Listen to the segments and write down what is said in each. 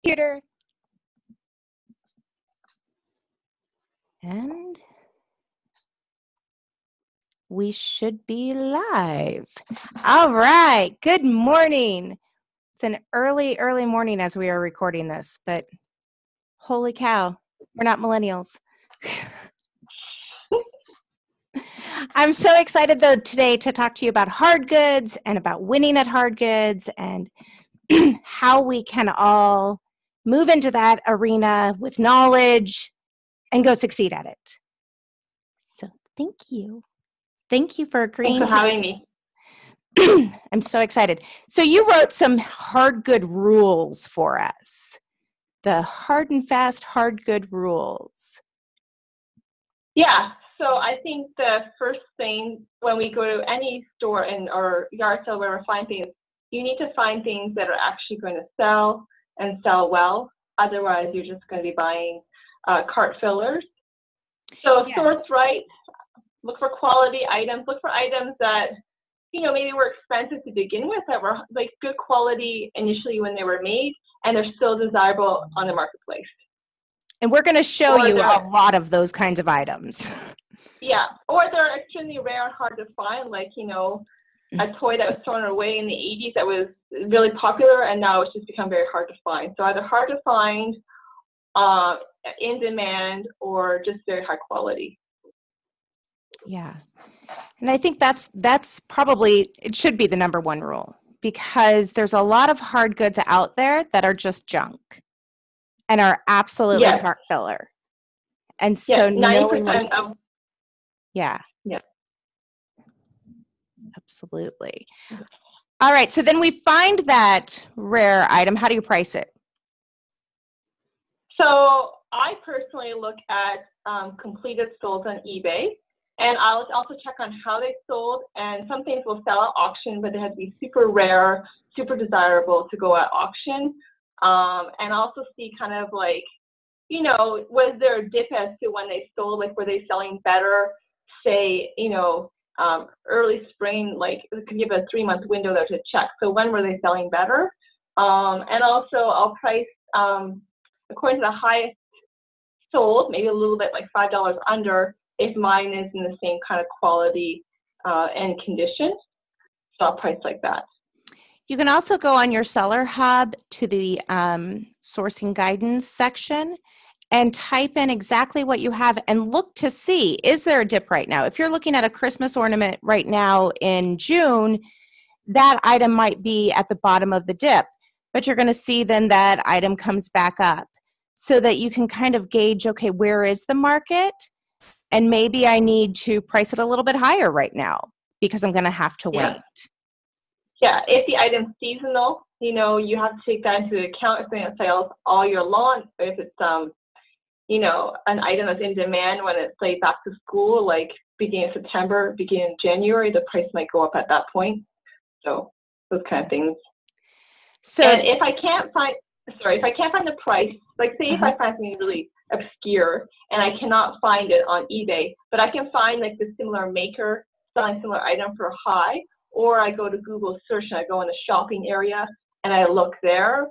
computer. And we should be live. All right. Good morning. It's an early morning as we are recording this, but holy cow, we're not millennials. I'm so excited though today to talk to you about hard goods and about winning at hard goods and how we can all move into that arena with knowledge and go succeed at it. So thank you. Thank you for agreeing. Thanks for having me. I'm so excited. So you wrote some hard good rules for us. The hard and fast hard good rules. Yeah. So I think the first thing when we go to any store or yard sale where we find things, you need to find things that are actually going to sell and sell well. Otherwise, you're just going to be buying cart fillers. So source right. Look for quality items. Look for items that, maybe were expensive to begin with, that were like good quality initially when they were made, and they're still desirable on the marketplace. And we're going to show you a lot of those kinds of items. Yeah, or they're extremely rare and hard to find, like, a toy that was thrown away in the 80s that was really popular, and now it's just become very hard to find. So either hard to find, in demand, or just very high quality. Yeah. And I think that's probably, it should be the number one rule, because there's a lot of hard goods out there that are just junk and are absolutely cart filler. And so 90% of Yeah. Absolutely. All right. So then we find that rare item. How do you price it? So I personally look at completed sold on eBay, and I'll also check on how they sold. And some things will sell at auction, but they have to be super rare, super desirable to go at auction. And also see kind of like, was there a dip as to when they sold? Like, were they selling better, say, early spring, like it can give a 3-month window there to check. So when were they selling better? And also I'll price according to the highest sold, maybe a little bit like $5 under, if mine is in the same kind of quality and condition. So I'll price like that. You can also go on your Seller Hub to the sourcing guidance section and type in exactly what you have and look to see, is there a dip right now? If you're looking at a Christmas ornament right now in June, that item might be at the bottom of the dip, but you're going to see then that item comes back up so that you can kind of gauge, okay, where is the market? And maybe I need to price it a little bit higher right now because I'm going to have to wait. Yeah, if the item's seasonal, you have to take that into account if it sells all year long. If it's an item that's in demand when it's like back to school, like beginning of September, beginning of January, the price might go up at that point. So those kind of things. So, and if I can't find the price, like say if I find something really obscure and I cannot find it on eBay, but I can find like the similar maker selling similar item for high, or I go to Google search and I go in the shopping area and I look there.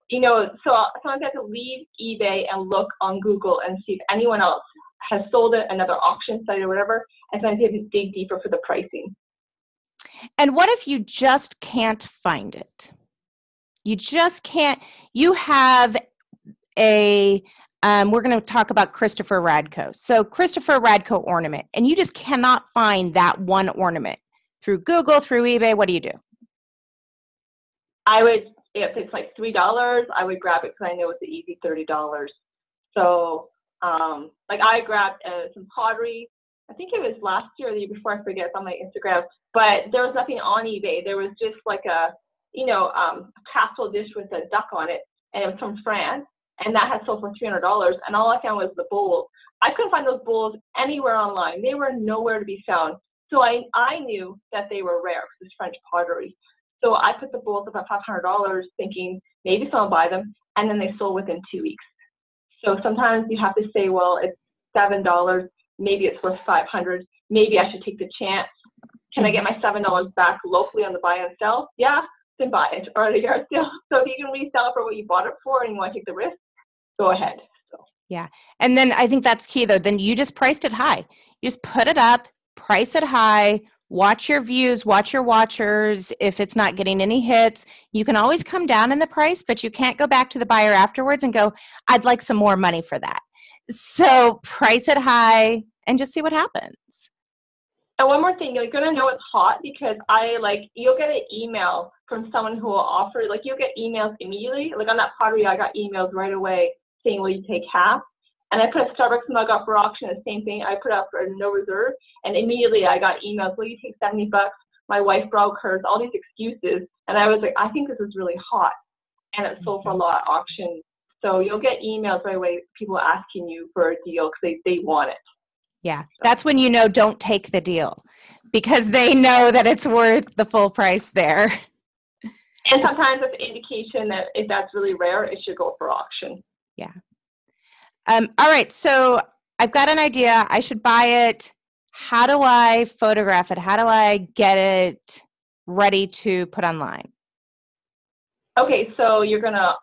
So sometimes I have to leave eBay and look on Google and see if anyone else has sold it, another auction site or whatever, and sometimes you have to dig deeper for the pricing. And what if you just can't find it? You just can't. You have we're going to talk about Christopher Radko. So Christopher Radko ornament, and you just cannot find that one ornament through Google, through eBay. What do you do? I would, if it's like $3, I would grab it because I know it's an easy $30. So, like I grabbed some pottery. I think it was last year or the year before, I forget, it's on my Instagram. But there was nothing on eBay. There was just like a casserole dish with a duck on it, and it was from France, and that had sold for $300. And all I found was the bowls. I couldn't find those bowls anywhere online. They were nowhere to be found. So I knew that they were rare because it's French pottery. So I put the bowls up at $500 thinking maybe someone will buy them, and then they sold within 2 weeks. So sometimes you have to say, well, it's $7, maybe it's worth $500, maybe I should take the chance. Can I get my $7 back locally on the buy and sell? Yeah, then buy it or at a yard sale. So if you can resell it for what you bought it for and you want to take the risk, go ahead. So. Yeah. And then I think that's key though. Then you just priced it high. You just put it up, price it high, watch your views, watch your watchers. If it's not getting any hits, you can always come down in the price, but you can't go back to the buyer afterwards and go, I'd like some more money for that. So price it high and just see what happens. And one more thing, you're going to know it's hot because you'll get an email from someone who will offer, like you'll get emails immediately. Like on that pottery, I got emails right away saying, will you take half? And I put a Starbucks mug up for auction, the same thing. I put up for no reserve, and immediately I got emails, will you take $70? My wife broke hers, all these excuses. And I was like, I think this is really hot. And it sold for a lot at auction. So you'll get emails right away, people asking you for a deal because they want it. Yeah, that's when you know don't take the deal because they know that it's worth the full price there. And sometimes it's an indication that if that's really rare, it should go for auction. Yeah. All right, so I've got an idea. I should buy it. How do I photograph it? How do I get it ready to put online? Okay, so you're going to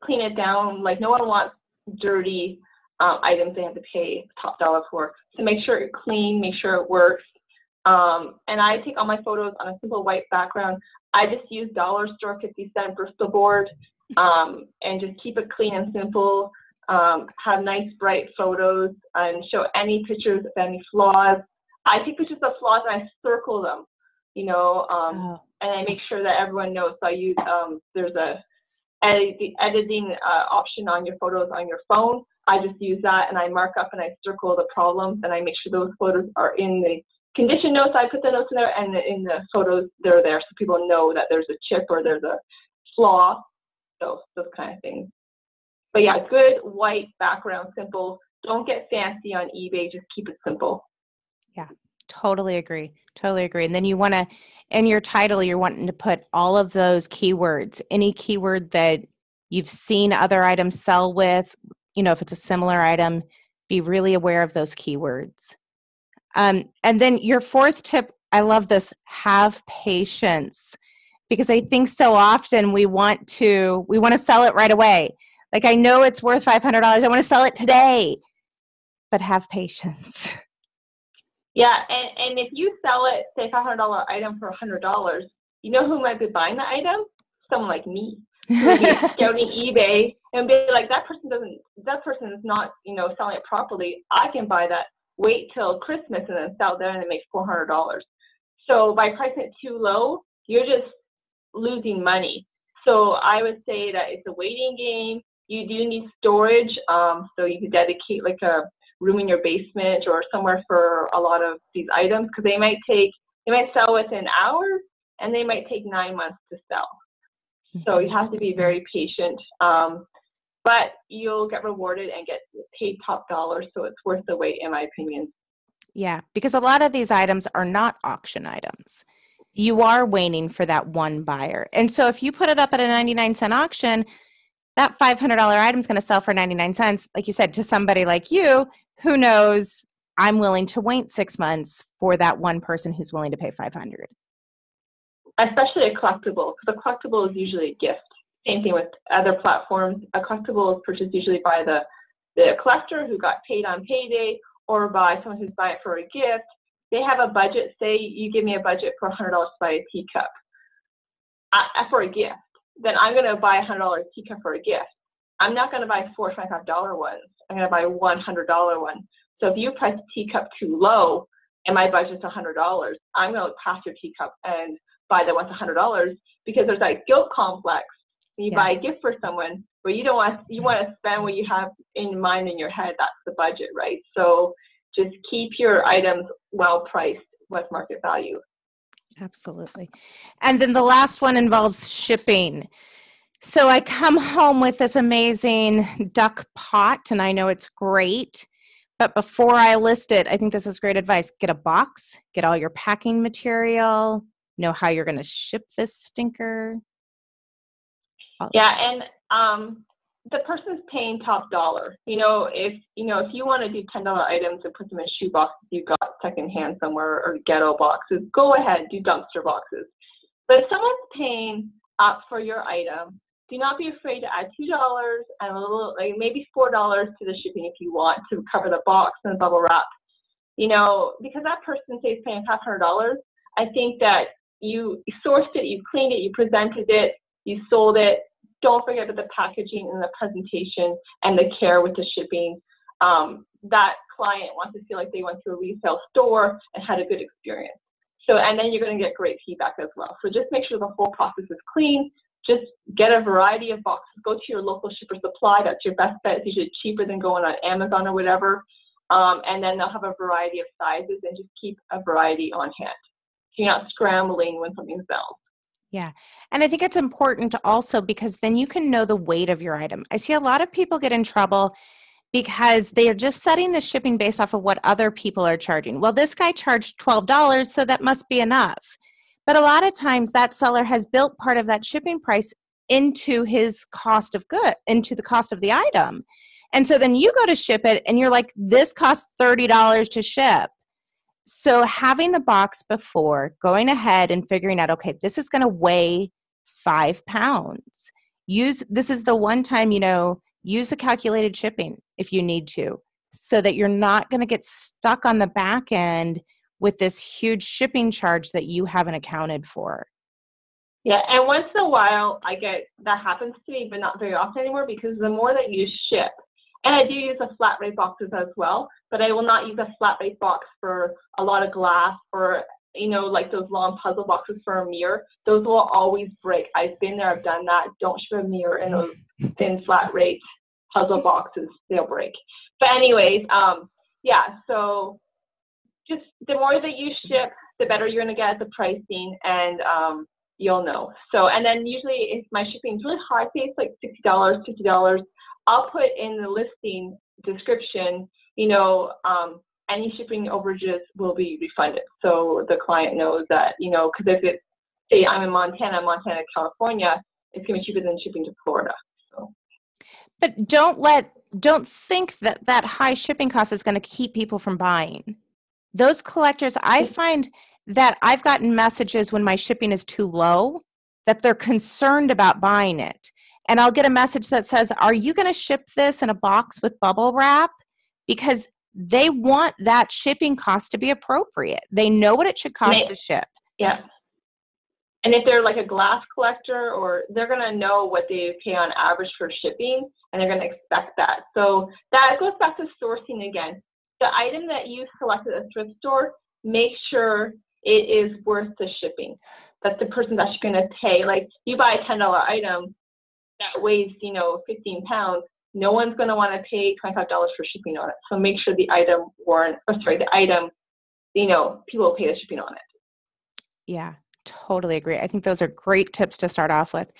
clean it down. Like no one wants dirty items they have to pay top dollar for. So make sure it's clean, make sure it works. And I take all my photos on a simple white background. I just use dollar store 50-cent Bristol board and just keep it clean and simple. Have nice bright photos and show any pictures of any flaws. I take pictures of flaws and I circle them, and I make sure that everyone knows. So I use, there's a editing option on your photos on your phone. I just use that and I mark up and I circle the problems and I make sure those photos are in the condition notes. I put the notes in there and in the photos they're there so people know that there's a chip or there's a flaw. So those kind of things. But yeah, good white background, simple. Don't get fancy on eBay. Just keep it simple. Yeah, totally agree. Totally agree. And then you want to, in your title, you're wanting to put all of those keywords, any keyword that you've seen other items sell with, if it's a similar item, be really aware of those keywords. And then your fourth tip, I love this, have patience. Because I think so often we want to sell it right away. Like I know it's worth $500. I want to sell it today, but have patience. Yeah, and if you sell it, say $500 item for $100, you know who might be buying the item? Someone like me. Who would be scouting eBay and be like, that person is not, selling it properly. I can buy that. Wait till Christmas and then sell there and then make $400. So by pricing it too low, you're just losing money. So I would say that it's a waiting game. You do need storage, so you can dedicate like a room in your basement or somewhere for a lot of these items because they might sell within hours and they might take 9 months to sell. So you have to be very patient, but you'll get rewarded and get paid top dollar, so it's worth the wait in my opinion. Yeah, because a lot of these items are not auction items. You are waiting for that one buyer. And so if you put it up at a 99-cent auction, that $500 item is going to sell for 99 cents, like you said, to somebody like you who knows I'm willing to wait 6 months for that one person who's willing to pay $500. Especially a collectible, because a collectible is usually a gift. Same thing with other platforms. A collectible is purchased usually by the collector who got paid on payday or by someone who's buying it for a gift. They have a budget. Say you give me a budget for $100 to buy a teacup for a gift. Then I'm going to buy a $100 teacup for a gift. I'm not going to buy $4 or $5 ones. I'm going to buy $100 one. So if you price a teacup too low and my budget's $100, I'm going to look past your teacup and buy the one for $100 because there's that guilt complex. When you buy a gift for someone, but you want to spend what you have in mind in your head. That's the budget, right? So just keep your items well priced with market value. Absolutely. And then the last one involves shipping. So I come home with this amazing duck pot, and I know it's great. But before I list it, I think this is great advice. Get a box, get all your packing material, know how you're going to ship this stinker. Yeah, and the person's paying top dollar. If you want to do $10 items and put them in shoe boxes you got secondhand somewhere or ghetto boxes, go ahead, do dumpster boxes. But if someone's paying up for your item, do not be afraid to add $2 and a little, like maybe $4 to the shipping if you want to cover the box and the bubble wrap. Because that person say is paying $500, I think that you sourced it, you cleaned it, you presented it, you sold it. Don't forget about the packaging and the presentation and the care with the shipping. That client wants to feel like they went to a resale store and had a good experience. So, and then you're going to get great feedback as well. So just make sure the whole process is clean. Just get a variety of boxes. Go to your local shipper supply. That's your best bet. It's usually cheaper than going on Amazon or whatever. And then they'll have a variety of sizes, and just keep a variety on hand. So you're not scrambling when something sells. Yeah. And I think it's important to also, because then you can know the weight of your item. I see a lot of people get in trouble because they are just setting the shipping based off of what other people are charging. Well, this guy charged $12, so that must be enough. But a lot of times that seller has built part of that shipping price into his cost of good, into the cost of the item. And so then you go to ship it and you're like, this costs $30 to ship. So having the box before, going ahead and figuring out, okay, this is going to weigh 5 pounds. This is the one time, use the calculated shipping if you need to, so that you're not going to get stuck on the back end with this huge shipping charge that you haven't accounted for. Yeah, and once in a while, that happens to me, but not very often anymore, because the more that you ship, and I do use the flat rate boxes as well, but I will not use a flat rate box for a lot of glass or, like those long puzzle boxes for a mirror. Those will always break. I've been there, I've done that. Don't ship a mirror in those thin flat rate puzzle boxes. They'll break. But anyways, so just the more that you ship, the better you're going to get at the pricing, and you'll know. So, and then usually if my shipping is really high, say it's like $60, $50, I'll put in the listing description, any shipping overages will be refunded. So the client knows that, because if it's, say I'm in Montana, California, it's going to be cheaper than shipping to Florida. So. But don't think that high shipping cost is going to keep people from buying. Those collectors, I find that I've gotten messages when my shipping is too low that they're concerned about buying it. And I'll get a message that says, are you going to ship this in a box with bubble wrap? Because they want that shipping cost to be appropriate. They know what it should cost to ship. Yeah. And if they're like a glass collector, or they're going to know what they pay on average for shipping, and they're going to expect that. So that goes back to sourcing again. The item that you selected at a thrift store, make sure it is worth the shipping. That the person's actually going to pay. Like, you buy a $10 item that weighs, 15 pounds, no one's going to want to pay $25 for shipping on it. So make sure the item, people pay the shipping on it. Yeah, totally agree. I think those are great tips to start off with.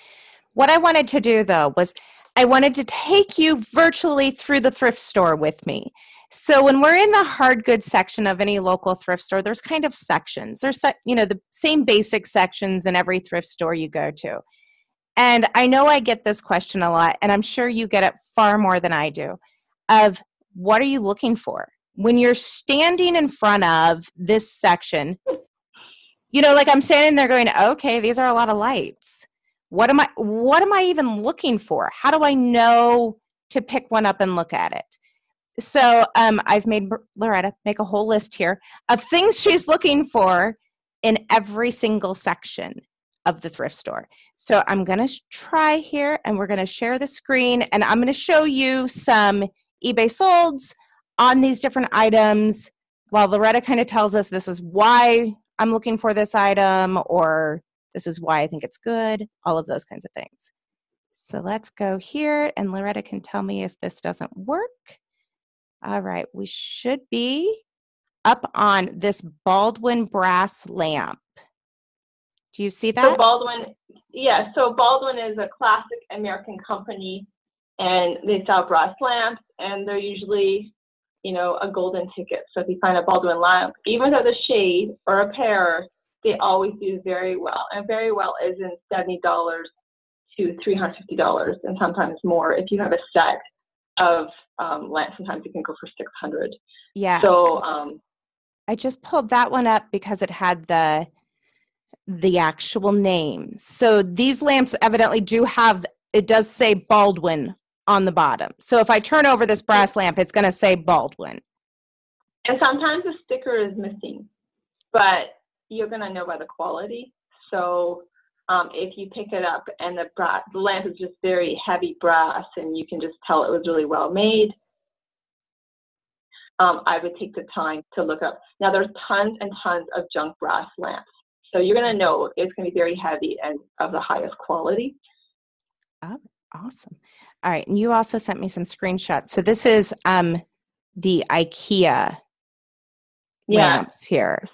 What I wanted to do, though, was I wanted to take you virtually through the thrift store with me. So when we're in the hard goods section of any local thrift store, there's kind of sections. There's, the same basic sections in every thrift store you go to. And I know I get this question a lot, and I'm sure you get it far more than I do, of what are you looking for? When you're standing in front of this section, like I'm standing there going, okay, these are a lot of lights. What am I even looking for? How do I know to pick one up and look at it? So I've made Loretta make a whole list here of things she's looking for in every single section of the thrift store. So I'm going to try here, and we're going to share the screen, and I'm going to show you some eBay solds on these different items while Loretta kind of tells us this is why I'm looking for this item, or this is why I think it's good, all of those kinds of things. So let's go here, and Loretta can tell me if this doesn't work. All right, we should be up on this Baldwin brass lamp. Do you see that? So Baldwin is a classic American company, and they sell brass lamps, and they're usually, a golden ticket. So if you find a Baldwin lamp, even though the shade or a pair, they always do very well. And very well is in $70 to $350, and sometimes more. If you have a set of lamps, sometimes it can go for $600. Yeah. So I just pulled that one up because it had the the actual name. So these lamps evidently do have, it does say Baldwin on the bottom. So if I turn over this brass lamp, it's going to say Baldwin. And sometimes the sticker is missing, but you're going to know by the quality. So if you pick it up and the lamp is just very heavy brass and you can just tell it was really well made, I would take the time to look up. Now there's tons and tons of junk brass lamps. So you're going to know it's going to be very heavy and of the highest quality. Oh, awesome. All right. And you also sent me some screenshots. So this is the IKEA lamps here.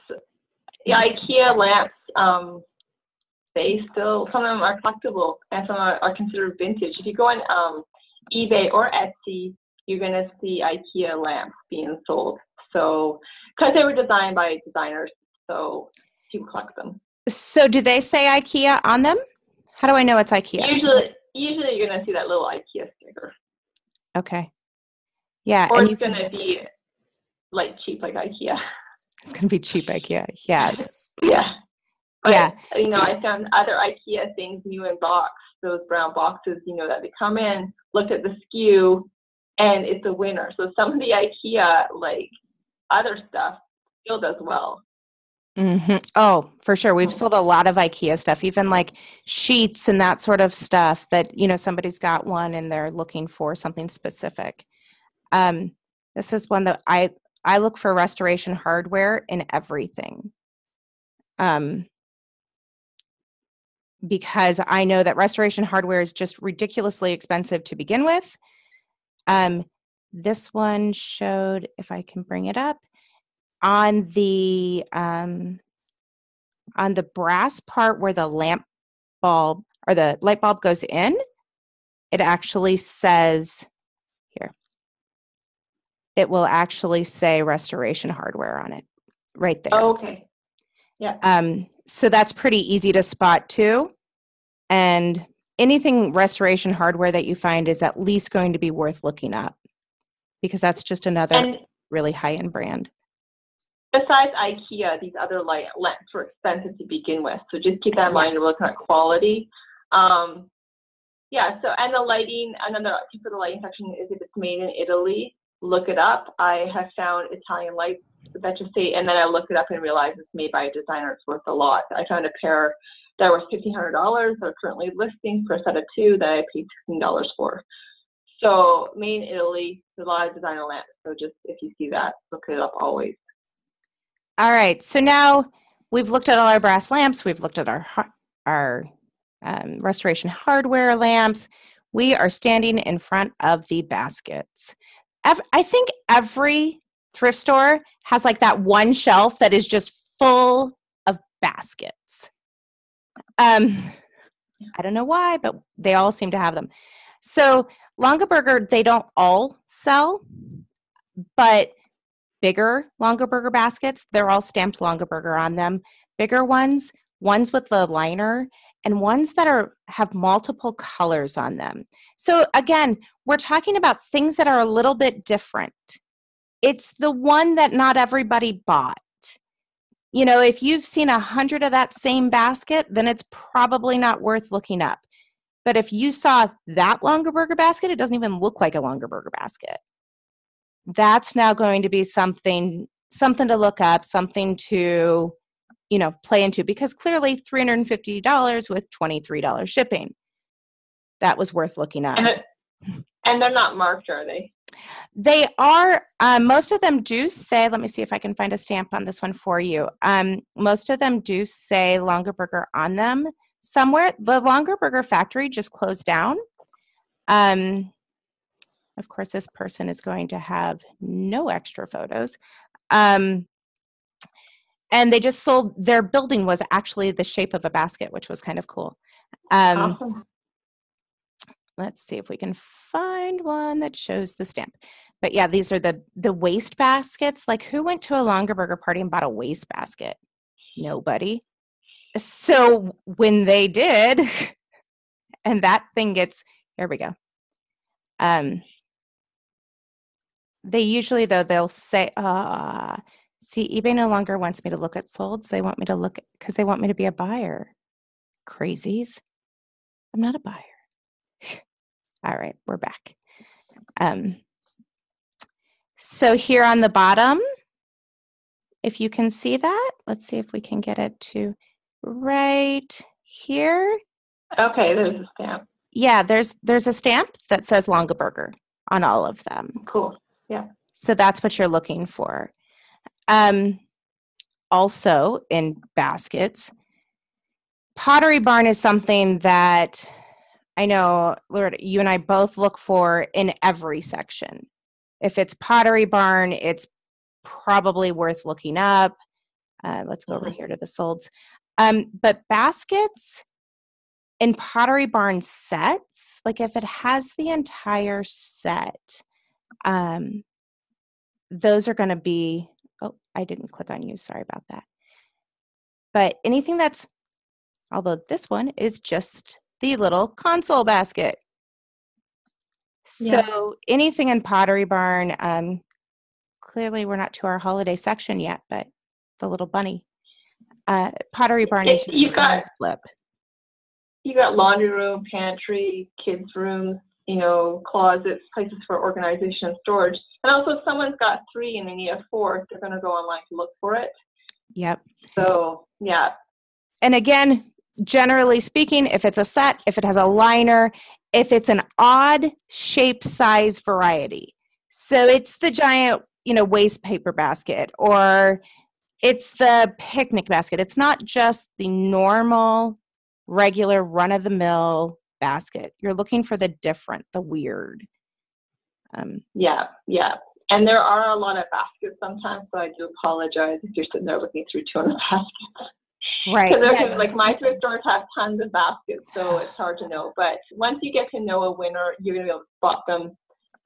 Yeah, IKEA lamps, they still, some of them are collectible and some are considered vintage. If you go on eBay or Etsy, you're going to see IKEA lamps being sold. So, because they were designed by designers, so people collect them. So do they say IKEA on them? How do I know it's IKEA? Usually you're going to see that little IKEA sticker. Okay. Yeah. Or it's going to be like cheap like IKEA. It's going to be cheap IKEA. Yes. Yeah. But, yeah. I found other IKEA things new in box, those brown boxes, that they come in, looked at the SKU, and it's a winner. So some of the IKEA, like other stuff, still does well. Mm-hmm. Oh, for sure. We've sold a lot of IKEA stuff, even like sheets and that sort of stuff that, somebody's got one and they're looking for something specific. This is one that I look for restoration hardware in everything. Because I know that restoration hardware is just ridiculously expensive to begin with. This one showed, if I can bring it up, on the brass part where the lamp bulb or the light bulb goes in, it actually says here. It will actually say restoration hardware on it, right there. Oh, okay. Yeah. So that's pretty easy to spot too. And anything restoration hardware that you find is at least going to be worth looking up because that's just another really high-end brand. Besides IKEA, these other lamps were expensive to begin with. So just keep that in mind. You're looking at quality. So, and the lighting, another tip for the lighting section is if it's made in Italy, look it up. I have found Italian lights that just say, and then I looked it up and realized it's made by a designer. It's worth a lot. I found a pair that was $1,500. They're currently listing for a set of two that I paid $16 for. So made in Italy, there's a lot of designer lamps. So just if you see that, look it up always. All right. So now we've looked at all our brass lamps. We've looked at our restoration hardware lamps. We are standing in front of the baskets. I think every thrift store has like that one shelf that is just full of baskets. I don't know why, but they all seem to have them. So Longaberger, they don't all sell, but bigger Longaberger baskets, they're all stamped Longaberger on them. Bigger ones with the liner, and ones that have multiple colors on them. So again, we're talking about things that are a little bit different. It's the one that not everybody bought. If you've seen 100 of that same basket, then it's probably not worth looking up. But if you saw that Longaberger basket, it doesn't even look like a Longaberger basket. That's now going to be something to look up, something to, play into, because clearly $350 with $23 shipping, that was worth looking up. And they're not marked, are they? They are. Most of them do say, let me see if I can find a stamp on this one for you. Most of them do say Longaberger on them somewhere. The Longaberger factory just closed down. Of course, this person is going to have no extra photos. And they just sold, their building was actually the shape of a basket, which was kind of cool. Awesome. Let's see if we can find one that shows the stamp. But yeah, these are the waste baskets. Like, who went to a Longaberger party and bought a waste basket? Nobody. So when they did, and that thing gets, here we go. They usually, though, they'll say, See, eBay no longer wants me to look at solds. They want me to look because they want me to be a buyer. Crazies. I'm not a buyer. All right, we're back. So here on the bottom, if you can see that, let's see if we can get it to right here. Okay, there's a stamp. Yeah, there's a stamp that says Longaberger on all of them. Cool. Yeah. So that's what you're looking for. Also in baskets, Pottery Barn is something that I know, Lord, you and I both look for in every section. If it's Pottery Barn, it's probably worth looking up. Let's go over here to the solds. But baskets in Pottery Barn sets, like if it has the entire set, those are going to be, oh, I didn't click on you. Sorry about that. But anything that's, although this one is just the little console basket. So anything in Pottery Barn, clearly we're not to our holiday section yet, but the little bunny. Pottery Barn is you got flip. You got laundry room, pantry, kids' rooms, closets, places for organization and storage. And also if someone's got 3 and they need a 4th, they're going to go online to look for it. Yep. So, yeah. And again, generally speaking, if it's a set, if it has a liner, if it's an odd shape size variety. So it's the giant, waste paper basket, or it's the picnic basket. It's not just the normal, regular, run-of-the-mill basket. You're looking for the different, the weird. Yeah. And there are a lot of baskets sometimes, so I do apologize if you're sitting there looking through 200 baskets. Right. Because like my thrift stores have tons of baskets, so it's hard to know. But once you get to know a winner, you're going to be able to spot them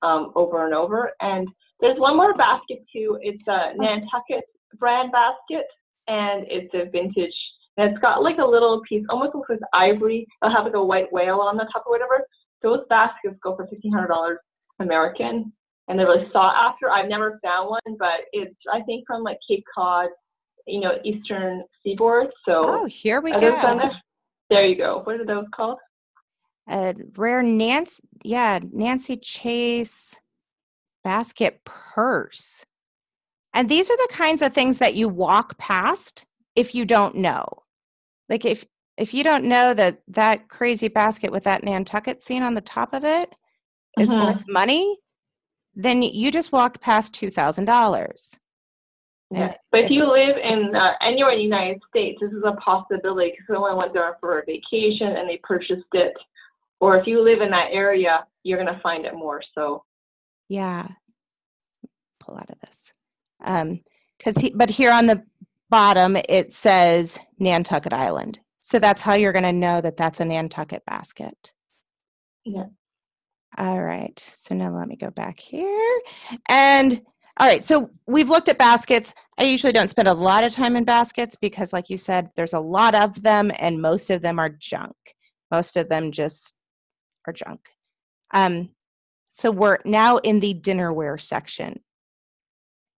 over and over. And there's one more basket too. It's a Nantucket brand basket, and it's a vintage. And it's got like a little piece, almost looks like ivory. It'll have like a white whale on the top or whatever. Those baskets go for $1,500 American, and they're really sought after. I've never found one, but it's, I think, from like Cape Cod, eastern seaboard. So here we go. There you go. What are those called? Rare Nancy Chase basket purse. And these are the kinds of things that you walk past if you don't know. Like if you don't know that crazy basket with that Nantucket scene on the top of it is worth money, then you just walked past $2,000. Yeah, but if you live in anywhere in the United States, this is a possibility because someone went there for a vacation and they purchased it. Or if you live in that area, you're going to find it more. So, yeah, pull out of this, but here on the bottom it says Nantucket Island, so that's how you're going to know that that's a Nantucket basket. Yeah. All right. So now let me go back here and. All right, so we've looked at baskets. I usually don't spend a lot of time in baskets because, like you said, there's a lot of them and most of them are junk. Most of them just are junk. So we're now in the dinnerware section.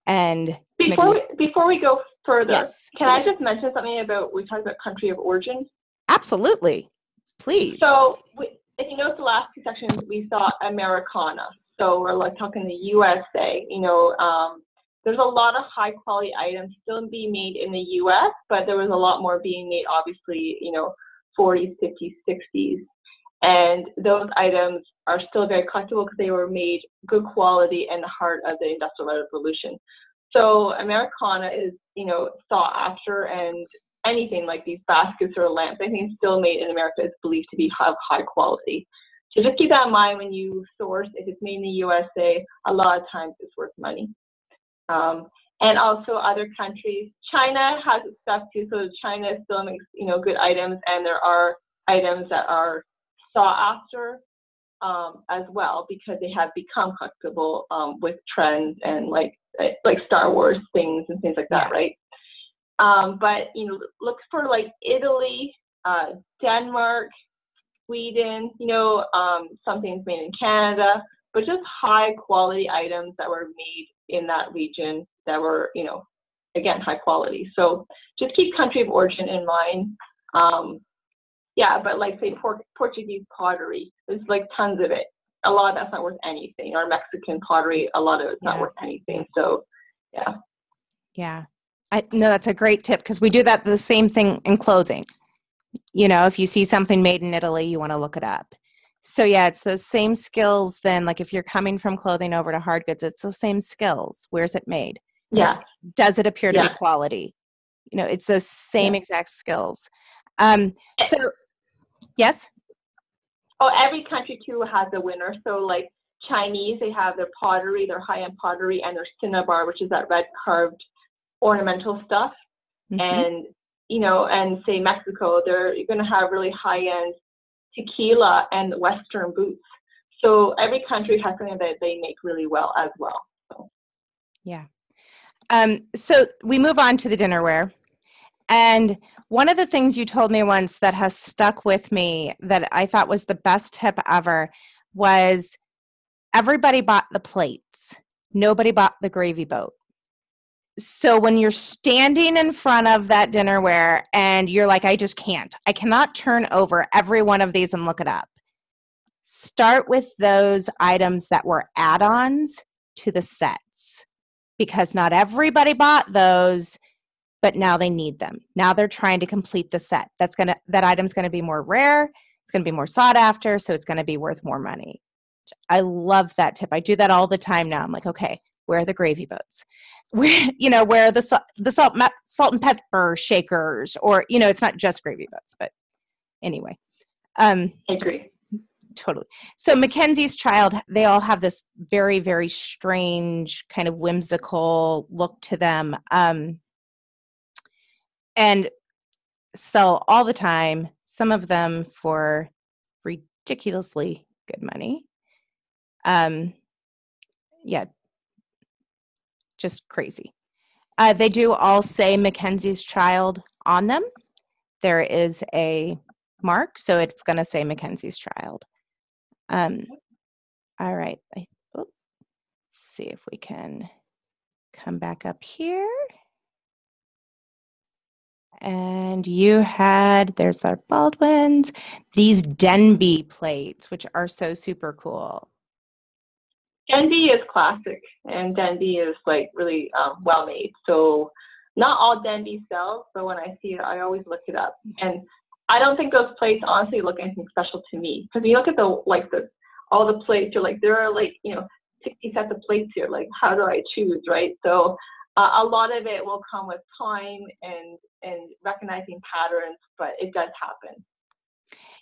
And before we go further, yes. Can I just mention something about, we talked about country of origin? Absolutely. Please. So if you notice the last 2 sections, we saw Americana. So we're like talking the USA, there's a lot of high quality items still being made in the US, but there was a lot more being made, obviously, 40s, 50s, 60s. And those items are still very collectible because they were made good quality in the heart of the Industrial Revolution. So Americana is, sought after, and anything like these baskets or lamps, anything still made in America is believed to be of high quality. So just keep that in mind when you source. If it's made in the USA, a lot of times it's worth money. And also other countries. China has its stuff too, so China still makes, good items, and there are items that are sought after as well because they have become collectible with trends and like Star Wars things and things like that, right? But, look for like Italy, Denmark, Sweden, some things made in Canada, but just high quality items that were made in that region that were, again, high quality. So just keep country of origin in mind. But like say Portuguese pottery, there's like tons of it. A lot of that's not worth anything. Or Mexican pottery, a lot of it's not worth anything. So yeah. Yeah. No, that's a great tip, because we do the same thing in clothing. If you see something made in Italy, you want to look it up. So yeah, it's those same skills then. Like if you're coming from clothing over to hard goods, it's those same skills. Where's it made? Yeah. Does it appear to be quality? It's those same exact skills. So yes. Oh, every country too has a winner. So like Chinese, they have their pottery, their high-end pottery, and their cinnabar, which is that red carved ornamental stuff. And and say Mexico, you're going to have really high-end tequila and Western boots. So every country has something that they make really well as well. So. Yeah. So we move on to the dinnerware. And one of the things you told me once that has stuck with me that I thought was the best tip ever was everybody bought the plates. Nobody bought the gravy boat. So when you're standing in front of that dinnerware and you're like, I cannot turn over every one of these and look it up. Start with those items that were add-ons to the sets, because not everybody bought those, but now they need them. Now they're trying to complete the set. That item's going to be more rare. It's going to be more sought after. So it's going to be worth more money. I love that tip. I do that all the time now. I'm like, okay, where are the gravy boats? Where are the salt and pepper shakers? Or, it's not just gravy boats, but anyway. I agree. Totally. So Mackenzie's Child, they all have this very, very strange kind of whimsical look to them. And sell all the time, some of them for ridiculously good money. Just crazy. They do all say Mackenzie's Child on them. There is a mark, so it's going to say Mackenzie's Child. All right. Let's see if we can come back up here. And there's our Baldwins, these Denby plates, which are so super cool. Denby is classic, and Denby is like really well made. So not all Denby sells, but when I see it, I always look it up. And I don't think those plates honestly look anything special to me, because you look at all the plates, you're like, there are 60 sets of plates here. Like, how do I choose, right? So a lot of it will come with time and recognizing patterns, but it does happen.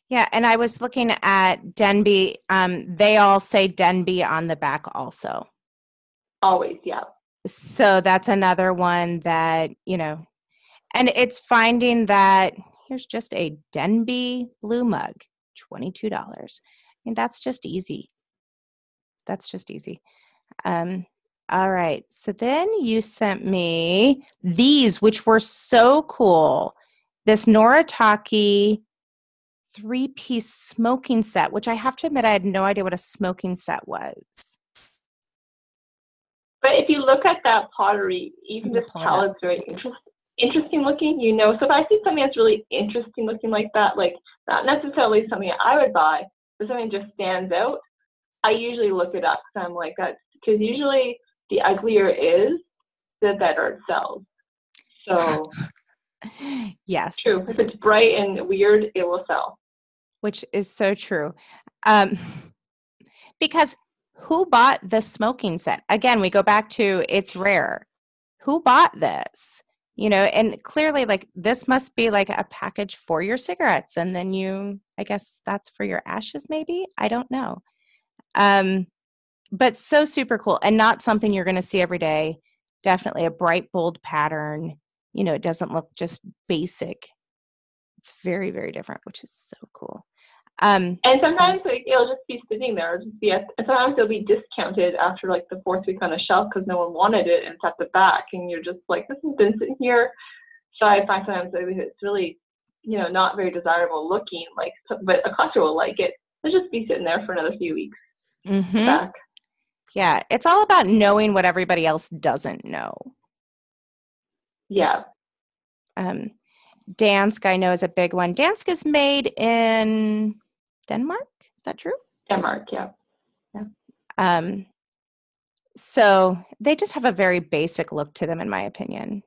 Yeah, and I was looking at Denby. They all say Denby on the back also. Always, yeah. So that's another one that, and it's finding that here's just a Denby blue mug, $22. I mean, that's just easy. All right. So then you sent me these, which were so cool. This Noritake 3-piece smoking set, which I have to admit, I had no idea what a smoking set was. But if you look at that pottery, you can just tell it's very interesting looking, So if I see something that's really interesting looking like that, like not necessarily something I would buy, but something just stands out, I usually look it up, because I'm like, that's because usually the uglier it is, the better it sells. So yes, true. If it's bright and weird, it will sell. Which is so true. Because who bought the smoking set? Again, we go back to it's rare. Who bought this? And clearly, this must be like a package for your cigarettes, and then I guess that's for your ashes, maybe? I don't know. But so super cool, and not something you're going to see every day. Definitely a bright, bold pattern. It doesn't look just basic. It's very, very different, which is so cool. And sometimes it'll just be sitting there. And sometimes it'll be discounted after the 4th week on the shelf because no one wanted it, and it's at the back, and you're just like, this has been sitting here. So I find sometimes it's really, not very desirable looking. But a customer will like it. It'll just be sitting there for another few weeks. Mm-hmm. Back. Yeah, it's all about knowing what everybody else doesn't know. Yeah. Dansk, I know, is a big one. Dansk is made in Denmark. Is that true? Denmark, yeah. So they just have a very basic look to them, in my opinion.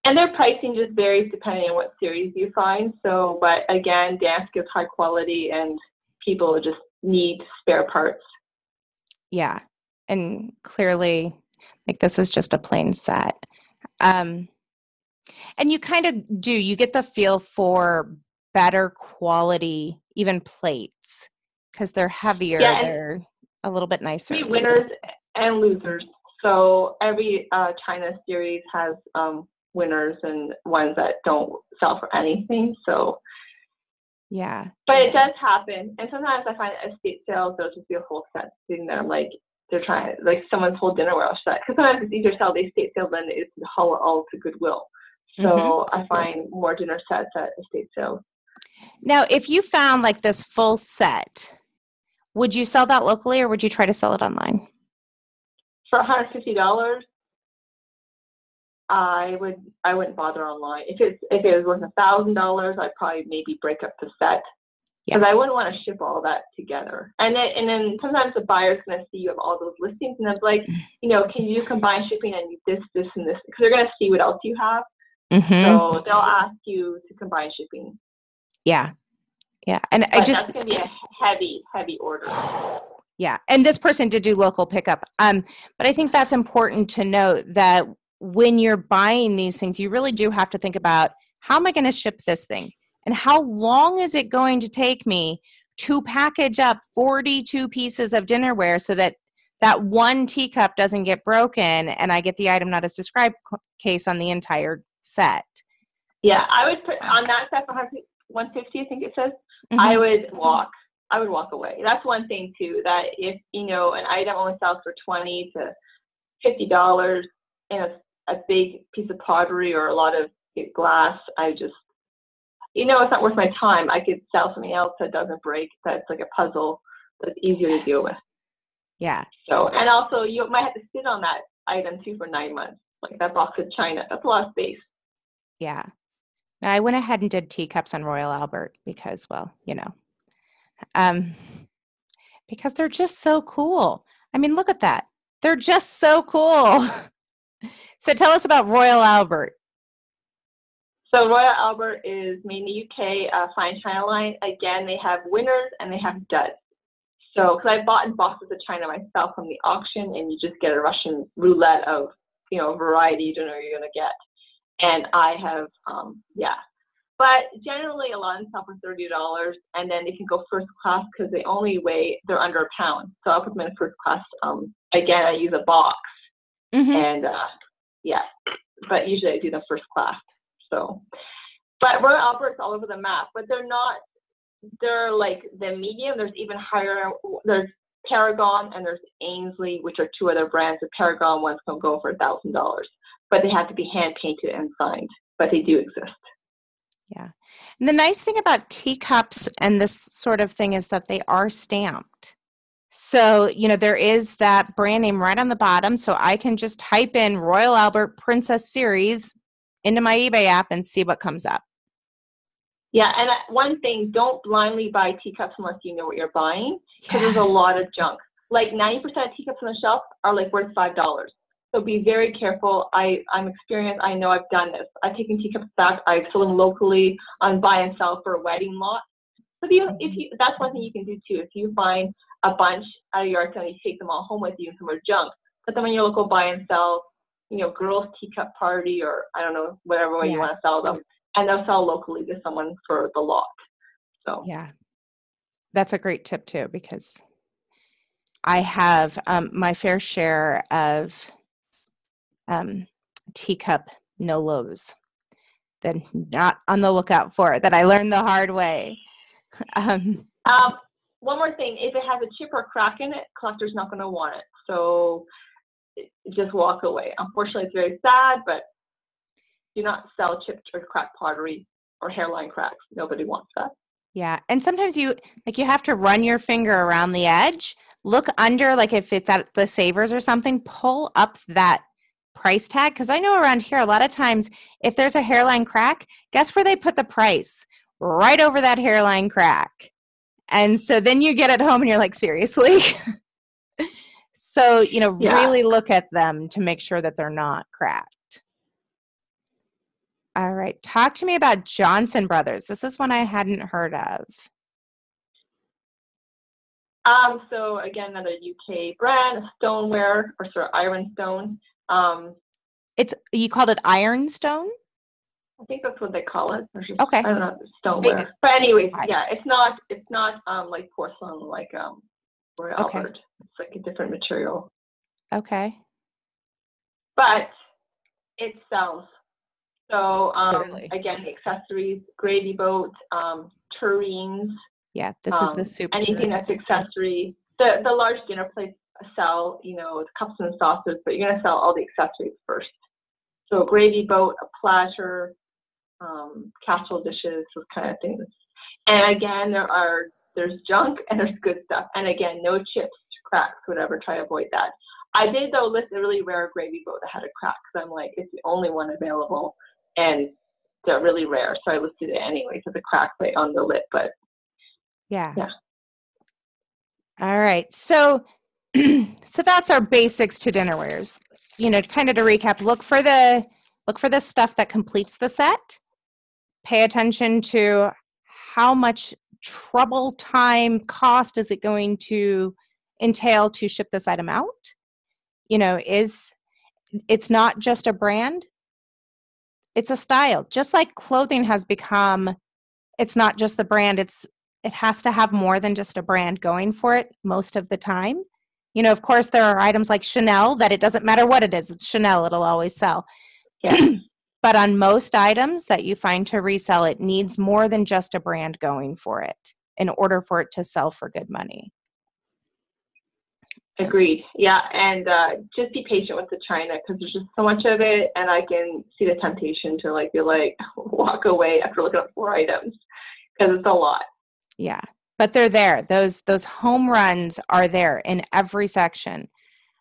And their pricing just varies depending on what series you find. So, but again, Dansk is high quality and people just need spare parts. Yeah. And clearly, like, this is just a plain set. And you kind of you get the feel for better quality, even plates, because they're heavier. Yeah, they're a little bit nicer. Winners and losers. So every China series has winners and ones that don't sell for anything. So yeah, but it does happen, and sometimes I find at estate sales there'll just be a whole set sitting there, like they're trying, like someone's whole dinnerware set. Because sometimes it's easier to sell the estate sale than it is to haul it all to Goodwill. So I find more dinner sets at estate sales. Now, if you found like this full set, would you sell that locally or would you try to sell it online? For $150, I wouldn't bother online. If it was worth $1,000, I'd probably maybe break up the set, because I wouldn't want to ship all that together. And then sometimes the buyer's going to see you have all those listings, and they're like, can you combine shipping and this, and this? Because they're going to see what else you have. So they'll ask you to combine shipping. Yeah. And but that's going to be a heavy order. Yeah. And this person did do local pickup. But I think that's important to note that when you're buying these things, you really do have to think about, how am I going to ship this thing? And how long is it going to take me to package up 42 pieces of dinnerware so that that one teacup doesn't get broken and I get the item not as described case on the entire set? Yeah, I would put on that set for $150, I think it says, I would walk away. That's one thing too, that if, an item only sells for $20 to $50 in a big piece of pottery or a lot of glass, I just, it's not worth my time. I could sell something else that doesn't break, that's like a puzzle that's easier to deal with. Yeah. So, and also you might have to sit on that item too for 9 months, like that box of china. That's a lot of space. Yeah. Now, I went ahead and did teacups on Royal Albert because, well, because they're just so cool. I mean, look at that. They're just so cool. So tell us about Royal Albert. So Royal Albert is made in the UK, fine china line. Again, they have winners and they have duds. So, because I bought in boxes of china myself from the auction, and you just get a Russian roulette of, variety you don't know you're going to get. And I have, But generally, a lot of them sell for $30, and then they can go first class because they're under a pound. So I'll put them in first class. Again, I use a box, and but usually I do the first class. So, but Royal Albert's all over the map, but they're like the medium. There's even higher. There's Paragon and there's Ainsley, which are two other brands. The Paragon ones can go for $1,000, but they have to be hand painted and signed. But they do exist. Yeah. And the nice thing about teacups and this sort of thing is that they are stamped. So, there is that brand name right on the bottom. So I can just type in Royal Albert Princess Series into my eBay app and see what comes up. Yeah. And one thing, don't blindly buy teacups unless you know what you're buying, because there's a lot of junk. Like 90% of teacups on the shelf are like worth $5. So be very careful. I'm experienced. I know I've done this. I've taken teacups back. I've sold them locally on buy and sell for a wedding lot. So if you, that's one thing you can do too. If you find a bunch at a yard sale, you take them all home with you and some are junk. Put them in your local buy and sell, girls' teacup party, or I don't know, whatever way you want to sell them, and they'll sell locally to someone for the lot. So yeah, that's a great tip too, because I have my fair share of teacup no-lows that not on the lookout for, that I learned the hard way. One more thing, if it has a chip or crack in it, collector's not going to want it. So just walk away. Unfortunately, it's very sad, but do not sell chipped or cracked pottery or hairline cracks. Nobody wants that. Yeah. And sometimes you have to run your finger around the edge, look under, like if it's at the savers or something, pull price tag, because I know around here a lot of times if there's a hairline crack, guess where they put the price? Right over that hairline crack. And so then you get it home and you're like, seriously? So, really look at them to make sure that they're not cracked. All right. Talk to me about Johnson Brothers. This is one I hadn't heard of. So again, another UK brand, stoneware, or sort of ironstone. You called it ironstone? I think that's what they call it. Just, okay. I don't know, stoneware. But anyways, yeah, it's not like porcelain, like Royal Albert. It's like a different material. Okay. But it sells. So again, the accessories, gravy boat, tureens. Yeah, this is the soup. Anything that's accessory. The large dinner plates sell, cups and saucers, but you're gonna sell all the accessories first. So gravy boat, a platter, casserole dishes, those kind of things. And again, there's junk and there's good stuff. And again, no chips, cracks, whatever. Try to avoid that. I did though list a really rare gravy boat that had a crack because I'm like, it's the only one available, and they're really rare. So I listed it anyway to the crack right on the lid, but. Yeah. All right. So that's our basics to dinnerwares. Kind of to recap, look for the stuff that completes the set. Pay attention to how much trouble, time, cost is it going to entail to ship this item out. It's not just a brand, it's a style. Just like clothing has become, it's not just the brand, it has to have more than just a brand going for it most of the time. Of course, there are items like Chanel that it doesn't matter what it is, it's Chanel, it'll always sell. Yeah. But on most items that you find to resell, it needs more than just a brand going for it in order for it to sell for good money. Agreed. Yeah, and just be patient with the China because there's just so much of it, and I can see the temptation to be like walk away after looking at 4 items because it's a lot. Yeah, but they're there. Those home runs are there in every section.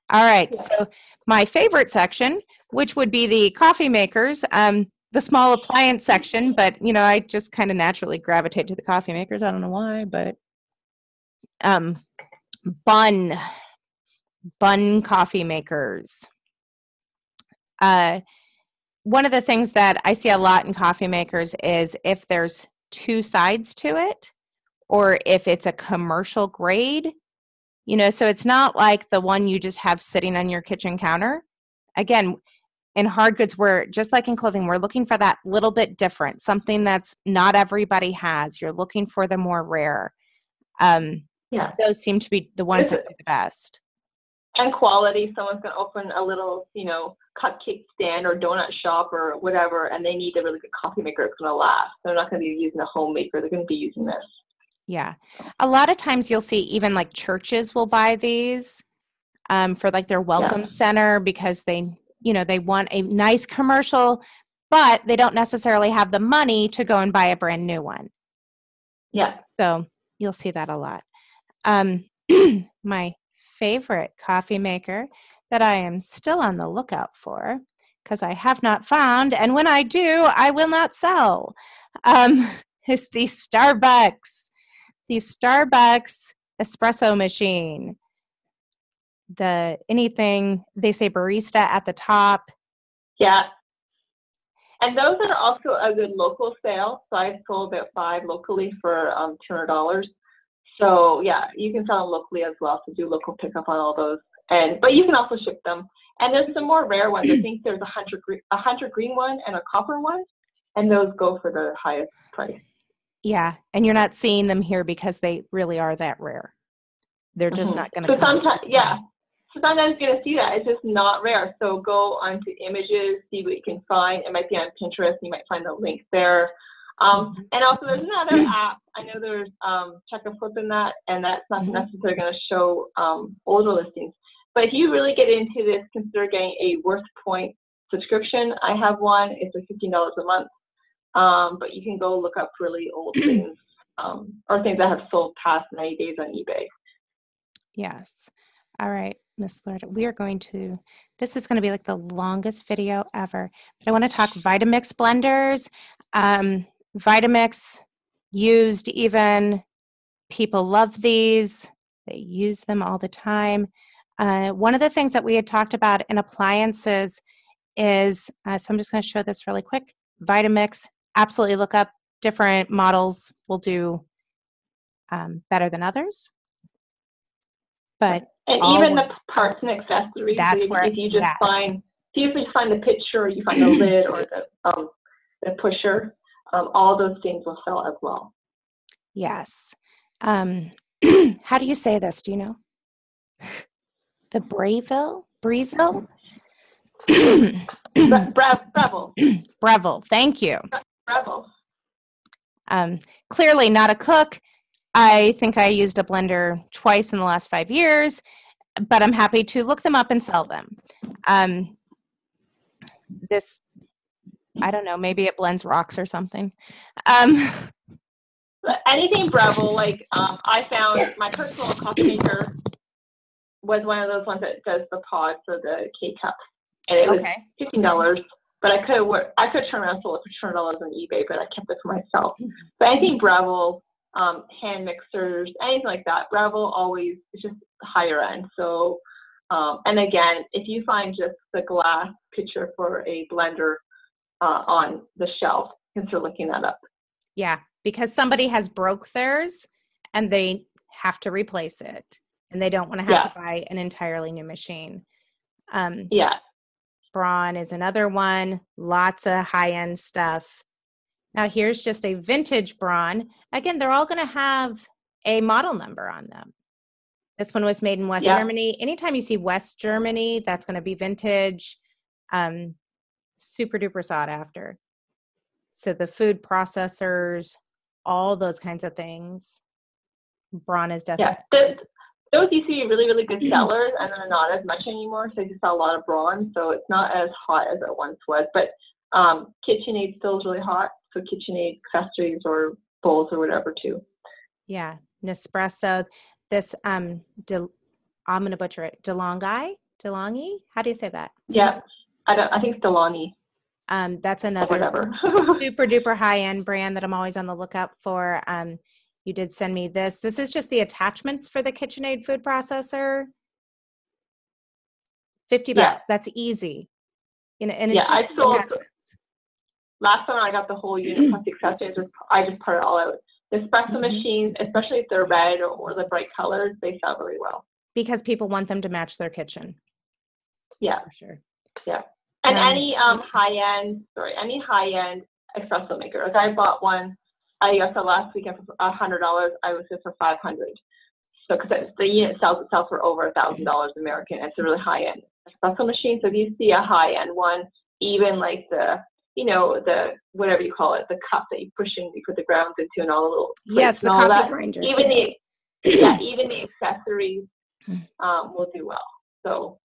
All right, So my favorite section, which would be the coffee makers, the small appliance section, but I just kind of naturally gravitate to the coffee makers. I don't know why, but bun coffee makers. One of the things that I see a lot in coffee makers is if there's 2 sides to it, or if it's a commercial grade, so it's not like the one you just have sitting on your kitchen counter. Again, in hard goods, we're just like in clothing, we're looking for that little bit different, something that's not everybody has. You're looking for the more rare. Those seem to be the ones that do the best. And quality. Someone's going to open a little, cupcake stand or donut shop or whatever, and they need a really good coffee maker that's going to last. They're not going to be using a home maker. They're going to be using this. Yeah. A lot of times you'll see even like churches will buy these for like their welcome center because they want a nice commercial, but they don't necessarily have the money to go and buy a brand new one. Yeah. So you'll see that a lot. My favorite coffee maker that I am still on the lookout for because I have not found, and when I do, I will not sell, is the Starbucks. The Starbucks espresso machine. Anything, they say barista at the top. Yeah. And those are also a good local sale. So I've sold about 5 locally for $200. So yeah, you can sell them locally as well. So do local pickup on all those. But you can also ship them. And there's some more rare ones. I think there's a hunter green one and a copper one. And those go for the highest price. Yeah, and you're not seeing them here because they really are that rare. They're just not going to come. So sometimes you're going to see that. It's just not rare. So go onto images, see what you can find. It might be on Pinterest. You might find the link there. And also there's another app. I know there's Check a Flip in that, and that's not necessarily going to show older listings. But if you really get into this, consider getting a Worth Point subscription. I have one. It's like $15 a month. But you can go look up really old things or things that have sold past 90 days on eBay. Yes. All right. Miss Loretta, this is going to be like the longest video ever, but I want to talk Vitamix blenders. Vitamix used even, people love these. They use them all the time. One of the things that we had talked about in appliances is, so I'm just going to show this really quick. Vitamix, absolutely look up different models will do better than others. But even the parts and accessories, if you just find the picture, or you find the lid or the pusher, all those things will sell as well. Yes. How do you say this? Do you know? The Breville? Breville. Breville. Thank you. Breville. Clearly not a cook. I think I used a blender twice in the last 5 years, but I'm happy to look them up and sell them. This, I don't know, maybe it blends rocks or something. Anything Breville, like I found my personal coffee maker was one of those ones that does the pods or the K-cups, and it was $15. But I could turn around and sell it for $200 on eBay, but I kept it for myself. But anything Breville, hand mixers, anything like that, Breville always is just higher end. So, and again, if you find just the glass pitcher for a blender on the shelf, consider looking that up. Yeah, because somebody has broke theirs and they have to replace it, and they don't want to have to buy an entirely new machine. Braun is another one. Lots of high-end stuff. Now here's just a vintage Braun. Again, they're all going to have a model number on them. This one was made in West Germany. Anytime you see West Germany, that's going to be vintage. Super duper sought after. So the food processors, all those kinds of things. Braun is definitely. Yeah, those used to be really, really good sellers, and they're not as much anymore. So you just sell a lot of Braun, so it's not as hot as it once was. But KitchenAid still is really hot, so KitchenAid accessories or bowls or whatever too. Yeah, Nespresso. This I'm going to butcher it. DeLonghi. How do you say that? Yeah, I think it's DeLonghi. That's another super duper high end brand that I'm always on the lookout for. You did send me this. This is just the attachments for the KitchenAid food processor. $50. That's easy. And it's just attachments. Last time I got the whole unit plus accessories, I just put it all out. The espresso machines, especially if they're red or the bright colors, they sell really well. Because people want them to match their kitchen. Yeah. For sure. Yeah. And any high-end espresso maker. Like I bought one, I got the last weekend for $100. I was it for $500. So because the unit sells itself for over $1,000 American. It's a really high-end espresso machine. So if you see a high-end one, even like the whatever you call it, the cup that you push in, you put the grounds into, and all the little the coffee grinders. Even the accessories will do well. So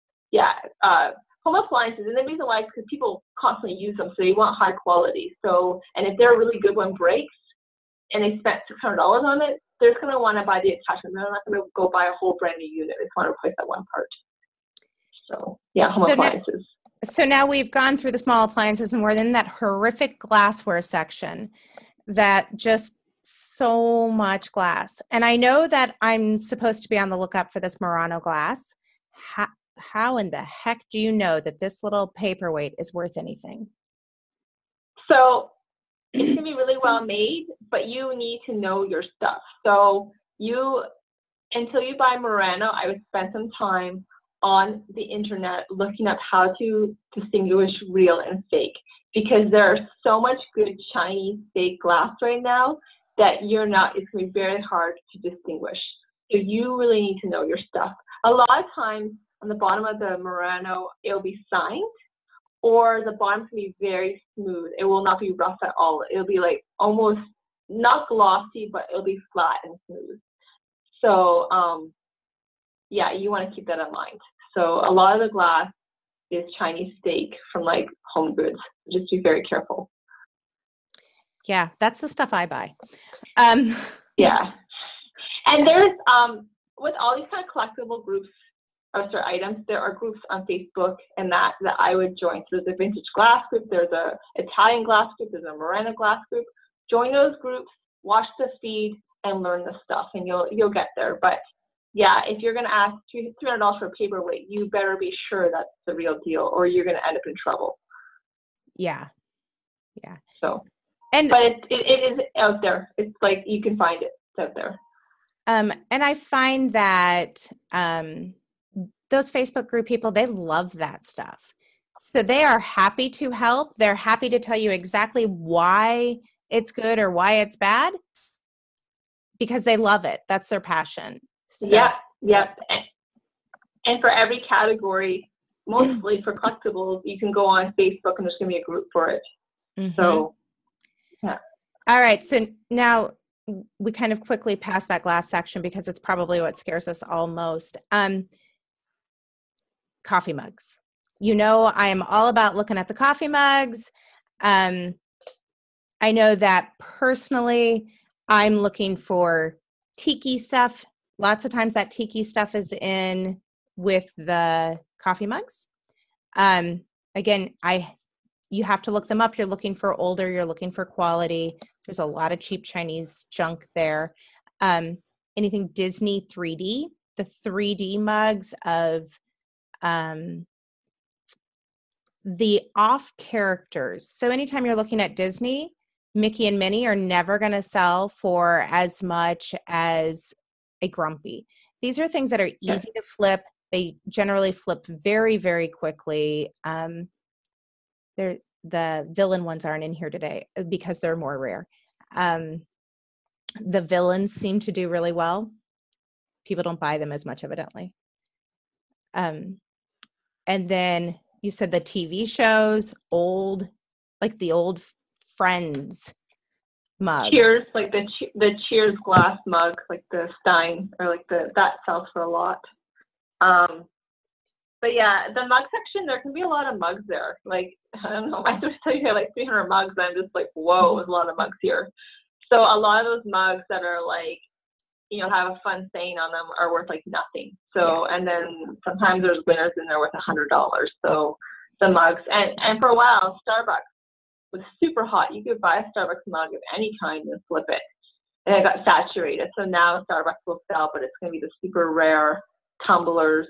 home appliances, and the reason why is because people constantly use them, so you want high quality. So, and if they're a really good one breaks, and they spent $600 on it, they're going to want to buy the attachment. They're not going to go buy a whole brand new unit. They just want to replace that one part. So, home appliances. So now we've gone through the small appliances, and we're in that horrific glassware section that just so much glass. And I know that I'm supposed to be on the lookout for this Murano glass. How in the heck do you know that this little paperweight is worth anything? So it's going to be really well made, but you need to know your stuff. So until you buy Murano, I would spend some time on the internet looking up how to distinguish real and fake, because there's so much good Chinese fake glass right now that it's going to be very hard to distinguish. So you really need to know your stuff. A lot of times on the bottom of the Murano, it'll be signed, or the bottom's going to be very smooth. It will not be rough at all. It'll be like almost not glossy, but it'll be flat and smooth. So, you want to keep that in mind. So a lot of the glass is Chinese fake from like Home Goods. Just be very careful. Yeah, that's the stuff I buy. Yeah. And there's, with all these kind of collectible groups, items, there are groups on Facebook and that I would join. So there's a vintage glass group, there's a Italian glass group, there's a Morena glass group. Join those groups, watch the feed, and learn the stuff, and you'll get there. But yeah, if you're going to ask $300 for a paperweight, you better be sure that's the real deal, or you're going to end up in trouble. Yeah. So, but it is out there. It's like you can find it. It's out there. And I find that those Facebook group people, they love that stuff. So they are happy to help. They're happy to tell you exactly why it's good or why it's bad, because they love it. That's their passion. So. Yeah. And for every category, mostly for collectibles, you can go on Facebook and there's going to be a group for it. Mm-hmm. So, yeah. All right. So now we kind of quickly pass that glass section because it's probably what scares us all most. Coffee mugs. I am all about looking at the coffee mugs. I know that personally, I'm looking for tiki stuff. Lots of times that tiki stuff is in with the coffee mugs. Again, you have to look them up. You're looking for older, you're looking for quality. There's a lot of cheap Chinese junk there. Anything Disney 3D, the 3D mugs of the off characters. So anytime you're looking at Disney, Mickey and Minnie are never going to sell for as much as a Grumpy. These are things that are easy to flip. They generally flip very, very quickly. The villain ones aren't in here today because they're more rare. The villains seem to do really well. People don't buy them as much, evidently. And then you said the TV shows, like the old Friends mug. Cheers, like the Cheers glass mug, like the Stein, or like that sells for a lot. But yeah, the mug section, there can be a lot of mugs there. Like, I don't know, I just tell you like 300 mugs, and I'm just like, whoa, there's a lot of mugs here. So a lot of those mugs that are like, have a fun saying on them are worth like nothing. So, and then sometimes there's winners and they're worth $100. So the mugs, and for a while, Starbucks was super hot. You could buy a Starbucks mug of any kind and flip it. And it got saturated. So now Starbucks will sell, but it's going to be the super rare tumblers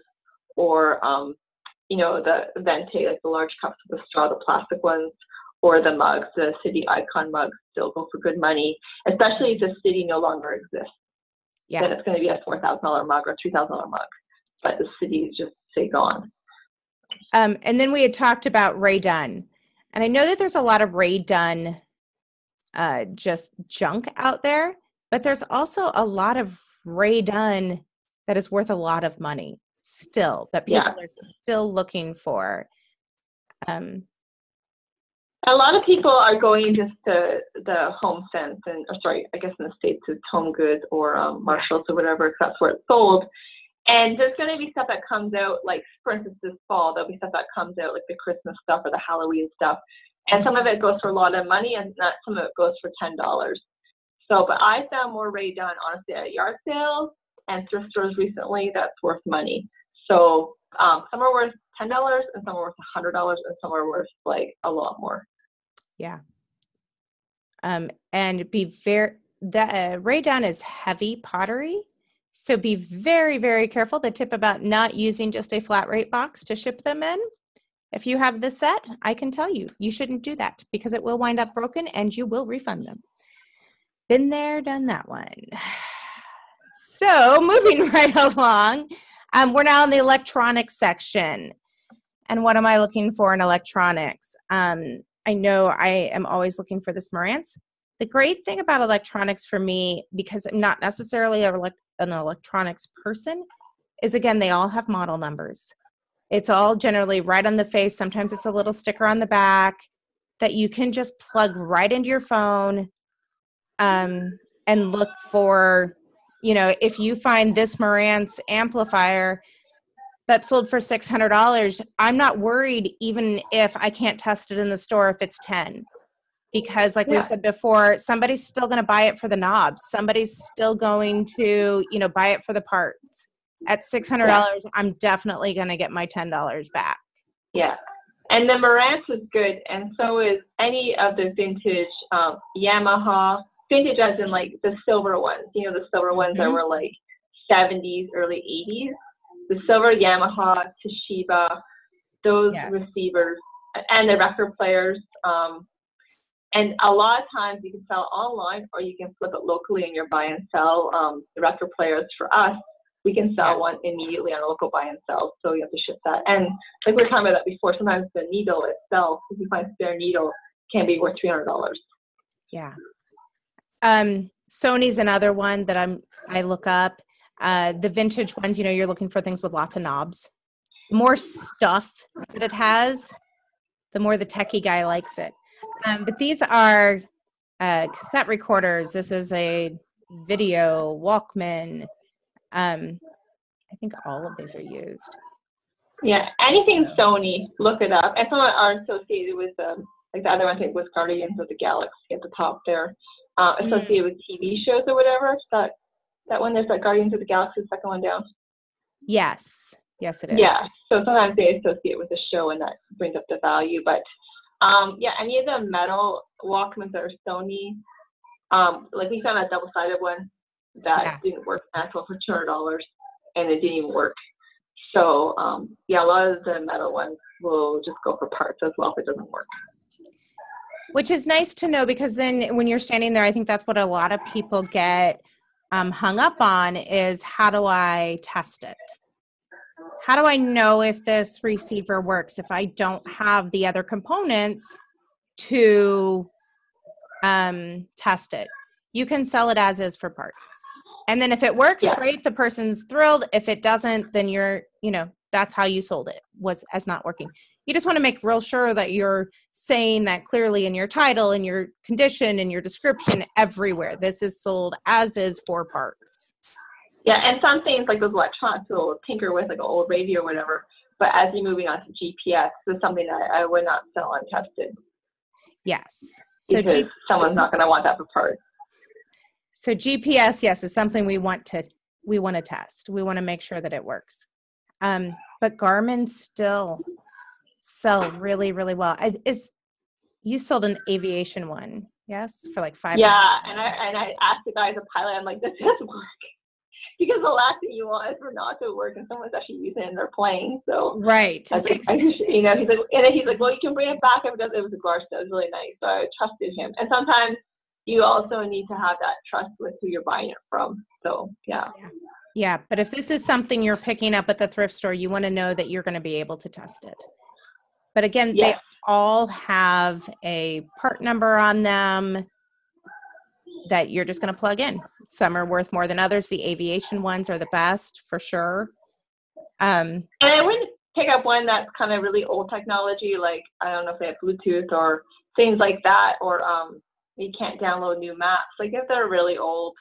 or, the Venti, like the large cups with the straw, the plastic ones, or the mugs. The city icon mugs still go for good money, especially if the city no longer exists. Yeah. Then it's going to be a $4,000 mug or $3,000 mug, but the city is just, say, gone. And then we had talked about Ray Dunn. And I know that there's a lot of Ray Dunn just junk out there, but there's also a lot of Ray Dunn that is worth a lot of money still, that people are still looking for. A lot of people are going just to the Home Sense, I guess in the States it's Home Goods or Marshalls or whatever, because that's where it's sold. And there's going to be stuff that comes out, like, for instance, this fall, there'll be stuff that comes out, like the Christmas stuff or the Halloween stuff. And some of it goes for a lot of money, and some of it goes for $10. So, but I found more Ray Dunn, honestly, at yard sales and thrift stores recently that's worth money. So some are worth $10 and some are worth $100 and some are worth, like, a lot more. Yeah. And Ray Dunn is heavy pottery. So be very, very careful. The tip about not using just a flat rate box to ship them in. If you have this set, I can tell you, you shouldn't do that because it will wind up broken and you will refund them. Been there, done that one. So moving right along, we're now in the electronics section. And what am I looking for in electronics? I know I am always looking for this Marantz. The great thing about electronics for me, because I'm not necessarily an electronics person, is, again, they all have model numbers. It's all generally right on the face. Sometimes it's a little sticker on the back that you can just plug right into your phone and look for, if you find this Marantz amplifier that sold for $600, I'm not worried even if I can't test it in the store if it's 10. Because like we've said before, somebody's still going to buy it for the knobs. Somebody's still going to, buy it for the parts. at $600, I'm definitely going to get my $10 back. Yeah. And the Marantz is good, and so is any of the vintage Yamaha, vintage as in like the silver ones. You know, the silver ones that were like 70s, early 80s. The silver Yamaha, Toshiba, those receivers, and the record players. And a lot of times you can sell online or you can flip it locally in your buy and sell. The record players for us, we can sell one immediately on a local buy and sell, so you have to ship that. And like we were talking about that before, sometimes the needle itself, if you find a spare needle, can be worth $300. Yeah. Sony's another one that I look up. The vintage ones, you know, you're looking for things with lots of knobs. The more stuff that it has, the more the techie guy likes it. But these are cassette recorders. This is a video Walkman. I think all of these are used. Yeah, anything Sony, look it up. And some are associated with, like the other one I think was Guardians of the Galaxy at the top there, associated with TV shows or whatever. That one, there's like Guardians of the Galaxy, the second one down. Yes, it is. Yeah, so sometimes they associate with the show and that brings up the value. But yeah, any of the metal Walkmans that are Sony, like we found a double-sided one that didn't work at all for $200, and it didn't even work. So yeah, a lot of the metal ones will just go for parts as well if it doesn't work. Which is nice to know, because then when you're standing there, I think that's what a lot of people get hung up on is, how do I test it? How do I know if this receiver works if I don't have the other components to test it? You can sell it as is for parts. And then if it works, great, the person's thrilled. If it doesn't, then that's how you sold it, was as not working. You just want to make real sure that you're saying that clearly in your title, in your condition, in your description, everywhere. This is sold as is for parts. Yeah, and some things like those electronics will tinker with, like an old radio or whatever. But as you're moving on to GPS, this is something that I would not sell untested. Yes. So because someone's not going to want that for parts. So GPS, yes, is something we want to test. We want to make sure that it works. But Garmin still sell really, really well. You sold an aviation one, yes, for like $500. Yeah, and I asked the guy as a pilot, I'm like, this doesn't work. Because the last thing you want is for not to work and someone's actually using it in their plane. So right. I think, he's like, well, you can bring it back if it does. It was a Glarston. It was really nice. So I trusted him. And sometimes you also need to have that trust with who you're buying it from. So yeah. Yeah, but if this is something you're picking up at the thrift store, you want to know that you're going to be able to test it. But again, they all have a part number on them that you're just going to plug in. Some are worth more than others. The aviation ones are the best for sure. And I wouldn't pick up one that's kind of really old technology, like I don't know if they have Bluetooth or things like that, or you can't download new maps. Like if they're really old,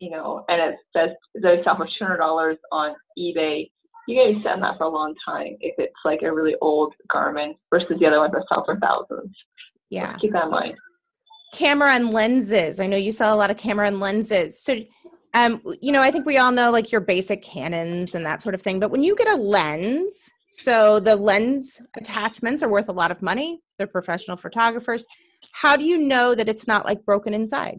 and it says they sell for $200 on eBay, you're going to be selling that for a long time if it's like a really old Garmin versus the other ones that sell for thousands. Yeah. So keep that in mind. Camera and lenses. I know you sell a lot of camera and lenses. So, I think we all know like your basic Canons and that sort of thing. But when you get a lens, so the lens attachments are worth a lot of money. They're professional photographers. How do you know that it's not like broken inside?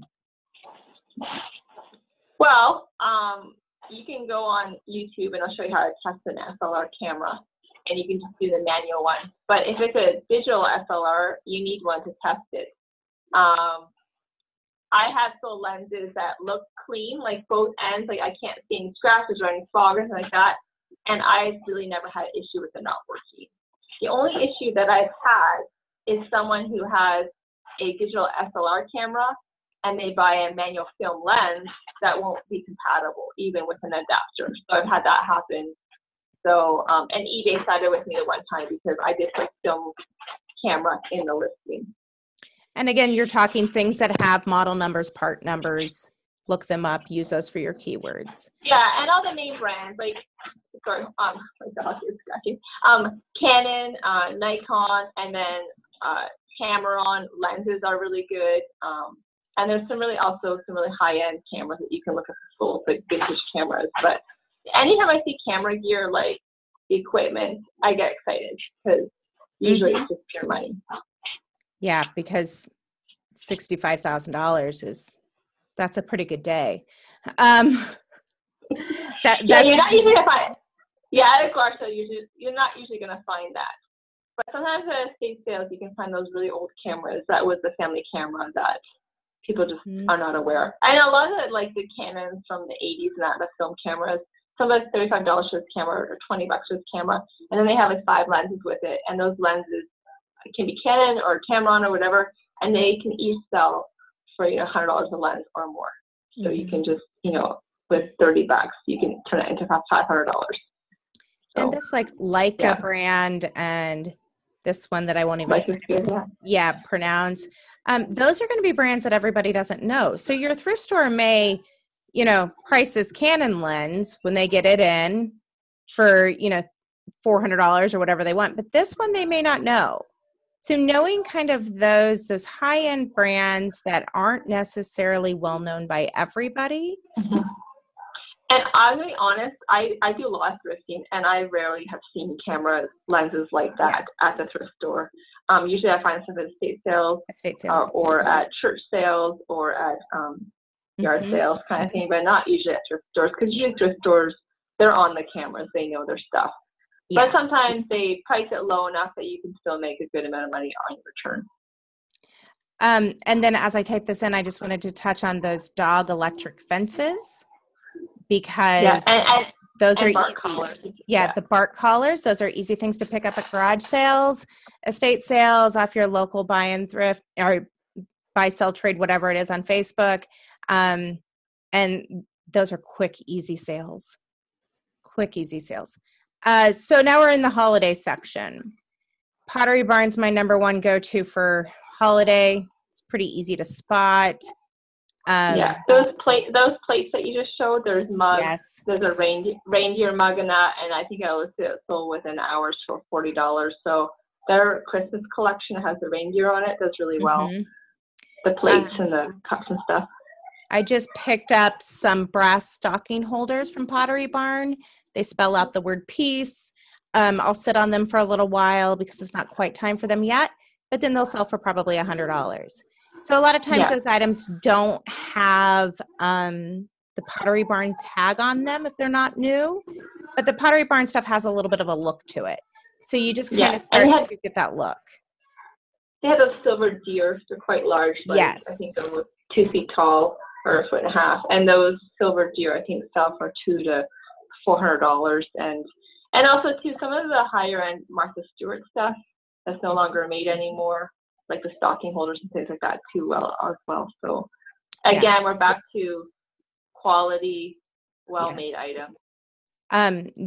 Well, you can go on YouTube and I'll show you how to test an SLR camera, and you can just do the manual one. But if it's a digital SLR, you need one to test it. I have sold lenses that look clean, like both ends, like I can't see any scratches or any fog or anything like that, and I really never had an issue with it not working. The only issue that I've had is someone who has a digital SLR camera and they buy a manual film lens that won't be compatible even with an adapter. So I've had that happen. So, and eBay sided with me the one time because I did put film camera in the listing. And again, you're talking things that have model numbers, part numbers. Look them up. Use those for your keywords. Yeah, and all the main brands, like, sorry, my dog is scratching. Canon, Nikon, and then Tamron lenses are really good. And there's some really high-end cameras that you can look at the full, like vintage cameras. But anytime I see camera gear, like equipment, I get excited because usually it's just pure money. Yeah, because $65,000 that's a pretty good day. You're not usually gonna find. Yeah, at a garage sale, you're not usually gonna find that. But sometimes at estate sales, you can find those really old cameras. That was the family camera that people just are not aware. And a lot of it, like the Canons from the 80s and that, the film cameras, some of it's $35 for this camera or $20 for this camera. And then they have like 5 lenses with it. And those lenses can be Canon or Tamron or whatever. And they can each sell for $100 a lens or more. So you can just, with $30, you can turn it into $500. So, and this like Leica brand and this one that I won't even pronounce. Those are going to be brands that everybody doesn't know. So your thrift store may, price this Canon lens when they get it in for, $400 or whatever they want. But this one they may not know. So knowing kind of those high-end brands that aren't necessarily well known by everybody. And I'll be honest, I do a lot of thrifting, and I rarely have seen camera lenses like that at the thrift store. Usually I find some at estate sales or at church sales or at yard sales kind of thing, but not usually at thrift stores, because usually thrift stores, they're on the cameras. They know their stuff. Yeah. But sometimes they price it low enough that you can still make a good amount of money on your return. And then as I type this in, I just wanted to touch on those dog electric fences. Because those are easy. Collars. The bark collars, those are easy things to pick up at garage sales, estate sales, off your local buy and thrift or buy, sell, trade, whatever it is on Facebook. And those are quick, easy sales. So now we're in the holiday section. Pottery Barn's my number one go-to for holiday. It's pretty easy to spot. Those plates that you just showed, there's mugs. Yes. There's a reindeer mug in that, and I think I was sold within hours for $40. So their Christmas collection has the reindeer on it. Does really well. The plates and the cups and stuff. I just picked up some brass stocking holders from Pottery Barn. They spell out the word peace. I'll sit on them for a little while because it's not quite time for them yet, but then they'll sell for probably $100. So a lot of times those items don't have the Pottery Barn tag on them if they're not new, but the Pottery Barn stuff has a little bit of a look to it. So you just kind of start to get that look. They have those silver deers. They're quite large. I think they're 2 feet tall or 1.5 feet. And those silver deer, I think, sell for $200 to $400. And also, too, some of the higher end Martha Stewart stuff that's no longer made anymore, like the stocking holders and things like that too, as well. So again, we're back to quality, well-made items.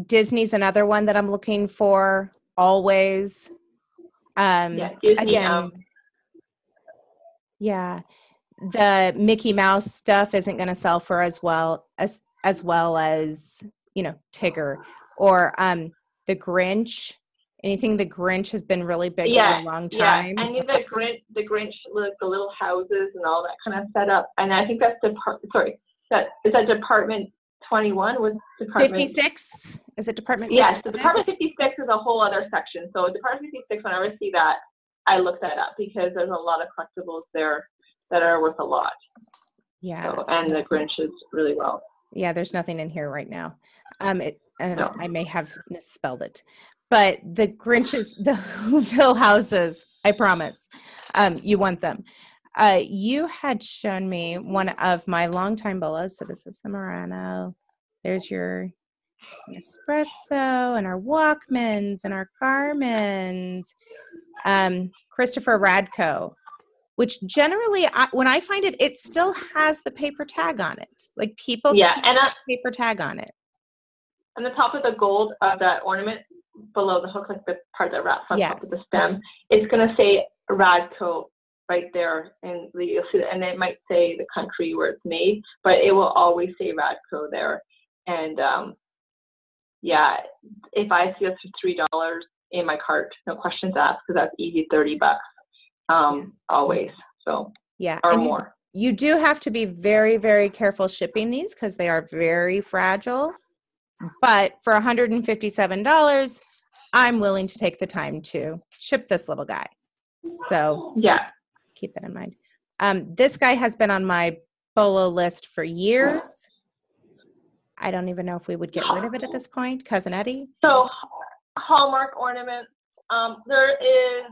Disney's another one that I'm looking for always. Disney, again, the Mickey Mouse stuff isn't going to sell for as well as Tigger or the Grinch. Anything the Grinch has been really big for a long time. Yeah, and the Grinch, like the little houses and all that kind of setup. And I think that's is that Department 21 with Department 56? Is it Department 56? Yes, so Department 56 is a whole other section. So Department 56, whenever I see that, I look that up because there's a lot of collectibles there that are worth a lot. Yeah. And the Grinch is really well. Yeah, there's nothing in here right now. I may have misspelled it. But the Grinches, the Whoville houses, I promise, you want them. You had shown me one of my longtime bolos. So this is the Murano. There's your espresso and our Walkmans and our Garmins. Christopher Radko, which generally, when I find it, it still has the paper tag on it. Like people keep that paper tag on it. On the top of the gold of that ornament, below the hook, like the part that wraps on top of the stem, it's going to say Radco right there, and you'll see that, and it might say the country where it's made, but it will always say Radco there. And if I see this for $3 in my cart, no questions asked, because that's easy, $30 always. So or more. You do have to be very, very careful shipping these because they are very fragile. But for $157, I'm willing to take the time to ship this little guy. So Yeah. keep that in mind. This guy has been on my BOLO list for years. I don't even know if we would get rid of it at this point. Cousin Eddie? So Hallmark ornaments, there is,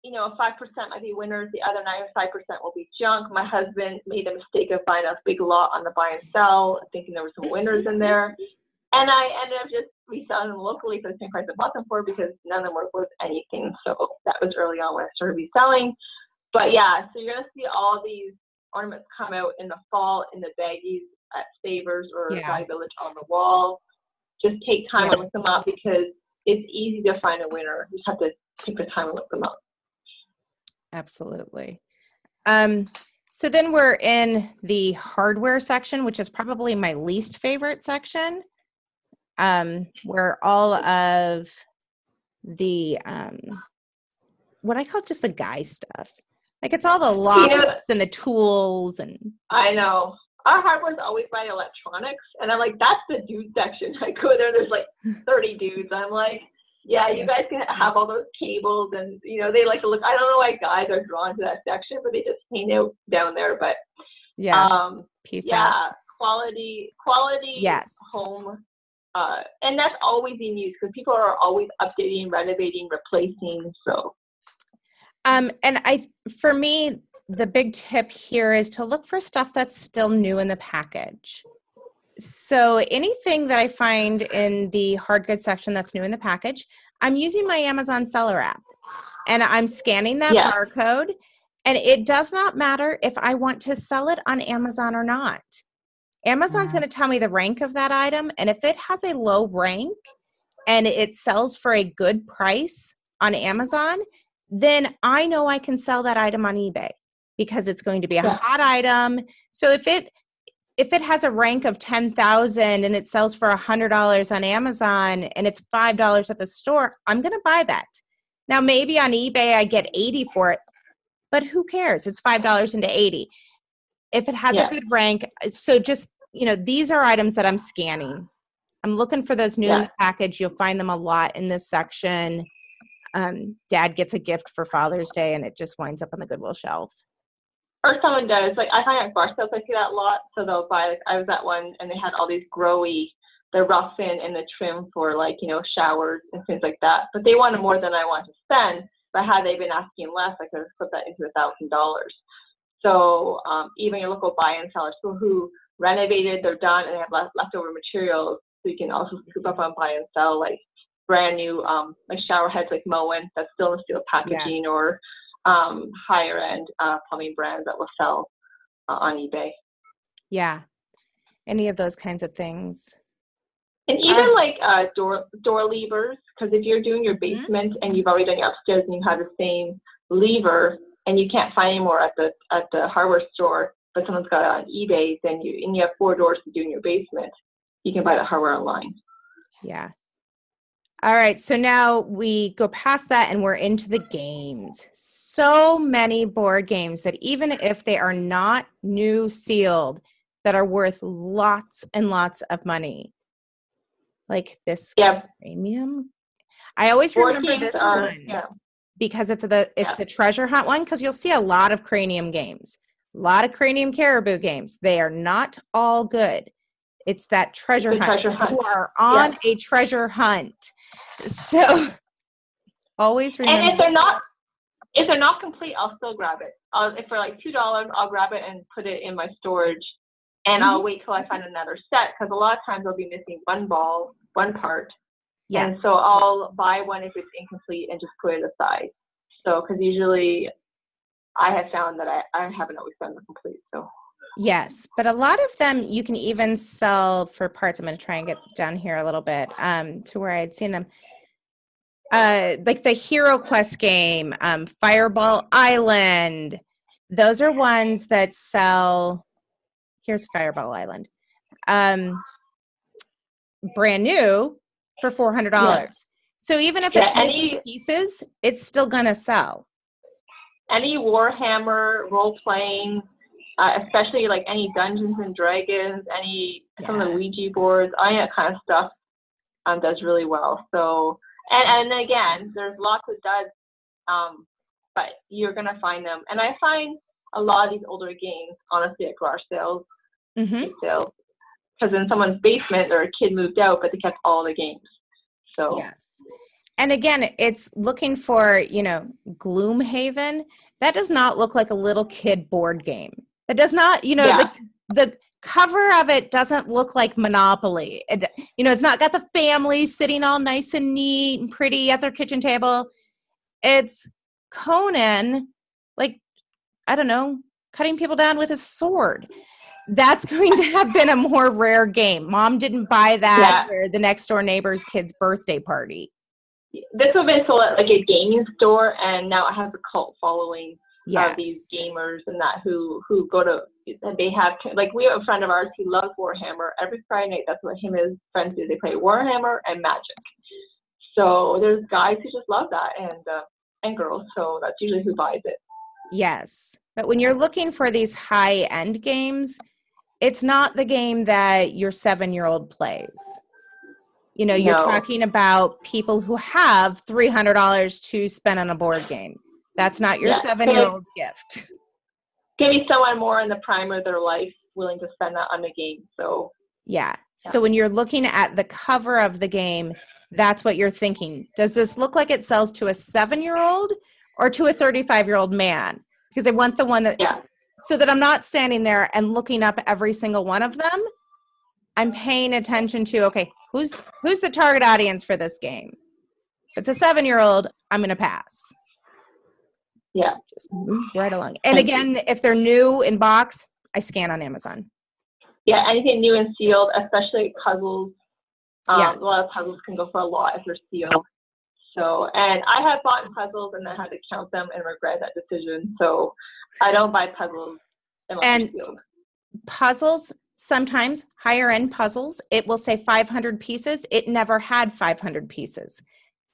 5% might be winners. The other 95% will be junk. My husband made a mistake of buying a big lot on the buy and sell, thinking there were some winners in there. And I ended up just reselling them locally for the same price I bought them for because none of them were worth anything. So that was early on when I started reselling. But yeah, so you're going to see all these ornaments come out in the fall in the baggies at Savers or Value Village on the wall. Just take time and look them up because it's easy to find a winner. You just have to take the time and look them up. Absolutely. So then we're in the hardware section, which is probably my least favorite section, where all of the, what I call just the guy stuff. Like it's all the locks and the tools and. I know. Our hardware's always by electronics. And I'm like, that's the dude section. I go there, there's like 30 dudes. I'm like, yeah, you guys can have all those cables and, they like to look. I don't know why guys are drawn to that section, but they just hang out down there. But peace out. Quality home. And that's always in use because people are always updating, renovating, replacing. So. And for me, the big tip here is to look for stuff that's still new in the package. So anything that I find in the hard goods section that's new in the package, I'm using my Amazon seller app and I'm scanning that barcode, and it does not matter if I want to sell it on Amazon or not. Amazon's going to tell me the rank of that item, and if it has a low rank and it sells for a good price on Amazon, then I know I can sell that item on eBay because it's going to be a hot item. So if it has a rank of 10,000 and it sells for $100 on Amazon and it's $5 at the store, I'm going to buy that. Now, maybe on eBay I get 80 for it, but who cares? It's $5 into 80. If it has a good rank, so just, these are items that I'm scanning. I'm looking for those new in the package. You'll find them a lot in this section. Dad gets a gift for Father's Day and it just winds up on the Goodwill shelf. Or someone does. Like I find at bar sales I see that a lot. So they'll buy, I was at one and they had all these growy, the rough-in and the trim for showers and things like that. But they wanted more than I wanted to spend. But had they been asking less, I could have put that into $1,000. So even your local buy and sellers, people who renovated, they're done and they have leftover materials. So you can also scoop up on buy and sell like brand new like shower heads like Moen that's still in steel packaging or higher end plumbing brands that will sell on eBay. Yeah, any of those kinds of things. And even like door levers, because if you're doing your basement and you've already done your upstairs and you have the same lever and you can't find any more at the hardware store, but someone's got it on eBay, then you have 4 doors to do in your basement, you can buy the hardware online. Yeah. All right, so now we go past that and we're into the games. So many board games that even if they are not new sealed, that are worth lots and lots of money. Like this premium. I always remember this one because it's the treasure hunt one, because you'll see a lot of cranium games, a lot of cranium caribou games. They are not all good. It's that treasure hunt. You are on a treasure hunt. So always remember. And if they're not complete, I'll still grab it. If for like $2, I'll grab it and put it in my storage, and I'll wait till I find another set, because a lot of times I'll be missing one part. Yes. And so I'll buy one if it's incomplete and just put it aside. So because usually I have found that I haven't always done the complete. So. Yes, but a lot of them you can even sell for parts. I'm going to try and get down here a little bit to where I had seen them. Like the Hero Quest game, Fireball Island. Those are ones that sell. Here's Fireball Island. Brand new for $400. Yeah. So even if it's missing pieces, it's still going to sell. Any Warhammer role-playing, especially like any Dungeons and Dragons, some of the Ouija boards, all that kind of stuff. does really well. So, and again, there's lots of duds, but you're going to find them. And I find a lot of these older games, honestly, at garage sales, estate sales, because in someone's basement or a kid moved out, but they kept all the games. So yes. And again, it's looking for, Gloomhaven. That does not look like a little kid board game. That does not, the cover of it doesn't look like Monopoly. It's not got the family sitting all nice and neat and pretty at their kitchen table. It's Conan, like, I don't know, cutting people down with a sword. That's going to have been a more rare game. Mom didn't buy that for the next door neighbor's kid's birthday party. This would have been sold at like a gaming store, and now it has a cult following of these gamers and that who go to, they have, like, we have a friend of ours who loves Warhammer. Every Friday night, that's what him and his friends do. They play Warhammer and Magic. So there's guys who just love that, and girls. So that's usually who buys it. Yes. But when you're looking for these high-end games, it's not the game that your 7-year-old plays. You're talking about people who have $300 to spend on a board game. That's not your 7-year-old's gift. Give me someone more in the prime of their life willing to spend that on the game. So So when you're looking at the cover of the game, that's what you're thinking. Does this look like it sells to a 7-year-old or to a 35-year-old man? Because I want the one that, so that I'm not standing there and looking up every single one of them. I'm paying attention to, okay, who's the target audience for this game? If it's a 7-year-old, I'm going to pass. Yeah. Just move right along. And again, if they're new in box, I scan on Amazon. Yeah, anything new and sealed, especially puzzles. A lot of puzzles can go for a lot if they're sealed. So, and I have bought puzzles and then had to count them and regret that decision. So I don't buy puzzles unless they're sealed. Puzzles, sometimes higher end puzzles, it will say 500 pieces. It never had 500 pieces.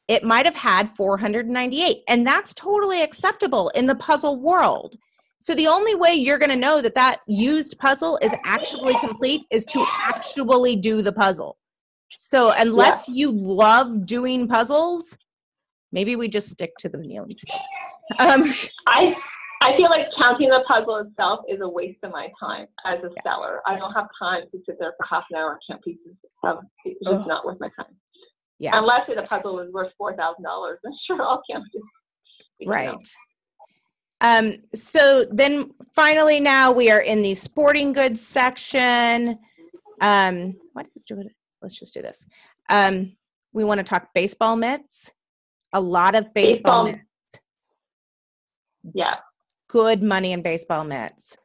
It might have had 498, and that's totally acceptable in the puzzle world. So the only way you're going to know that that used puzzle is actually complete is to actually do the puzzle. So unless you love doing puzzles, maybe we just stick to the meal and sealed. I feel like counting the puzzle itself is a waste of my time as a seller. I don't have time to sit there for half an hour and count pieces. It's just not worth my time. Yeah. Unless the puzzle was worth $4,000, then sure, I'll count it. Right. So then finally now we are in the sporting goods section. Let's just do this. We want to talk baseball mitts. A lot of baseball mitts. Yeah. Good money in baseball mitts.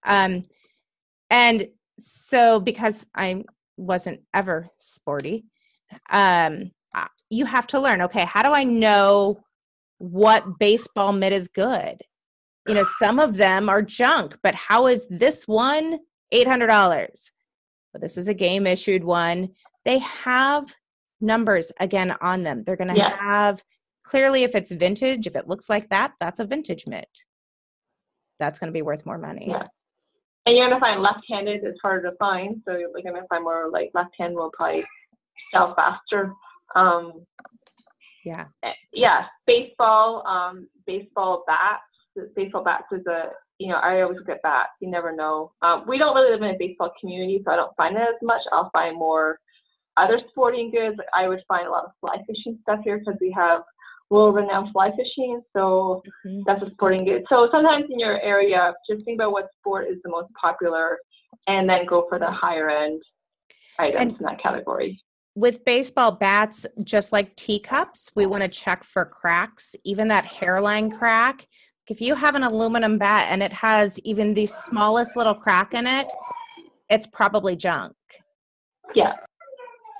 And so because I wasn't ever sporty, you have to learn, okay, how do I know what baseball mitt is good? Some of them are junk, but how is this one $800? But this is a game issued one. They have numbers again on them. They're going to have, clearly if it's vintage, if it looks like that, that's a vintage mitt. That's going to be worth more money. Yeah. And you're going to find left-handed is harder to find. So you're going to find more like left-hand will probably sell faster. Baseball bats. Baseball bats is I always look at bats. You never know. We don't really live in a baseball community, so I don't find it as much. I'll find more other sporting goods. I would find a lot of fly fishing stuff here because we have world-renowned fly fishing. So that's a sporting good. So sometimes in your area, just think about what sport is the most popular and then go for the higher end items in that category. With baseball bats, just like teacups, we want to check for cracks, even that hairline crack. If you have an aluminum bat and it has even the smallest little crack in it, it's probably junk. Yeah.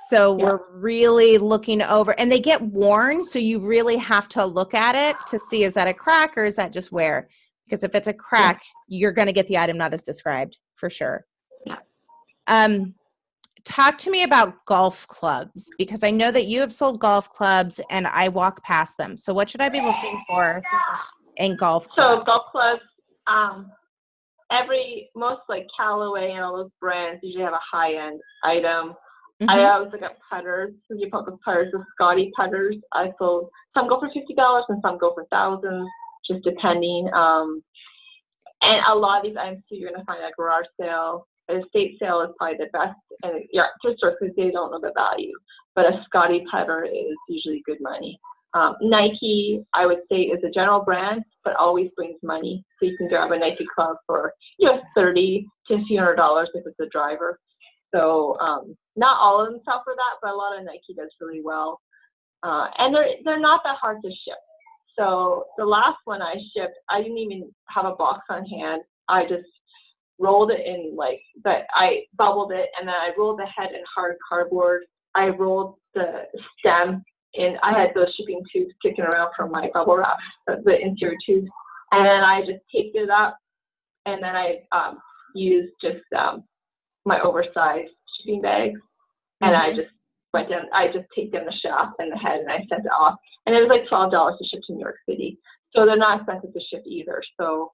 So we're really looking over, and they get worn, so you really have to look at it to see, is that a crack or is that just wear? Because if it's a crack, you're going to get the item not as described, for sure. Yeah. Talk to me about golf clubs, because I know that you have sold golf clubs and I walk past them. So what should I be looking for in golf clubs? So golf clubs, most like Callaway and all those brands usually have a high-end item. I always look at putters. You put the putters, the Scotty putters. I sold some go for $50 and some go for thousands, just depending. And a lot of these items too, you're gonna find at garage sale. An estate sale is probably the best, and thrift stores because they don't know the value. But a Scotty putter is usually good money. Nike, I would say, is a general brand, but always brings money. So you can grab a Nike club for $30 to a few $100 if it's a driver. So not all of them sell for that, but a lot of Nike does really well. And they're not that hard to ship. So the last one I shipped, I didn't even have a box on hand. I just rolled it in I bubbled it, and then I rolled the head in hard cardboard. I rolled the stem in. I had those shipping tubes kicking around from my bubble wrap, the interior tubes, and then I just taped it up, and then I used just my oversized shipping bags, and I just went down. I just taped in the shaft and the head, and I sent it off, and it was like $12 to ship to New York City. So they're not expensive to ship either. So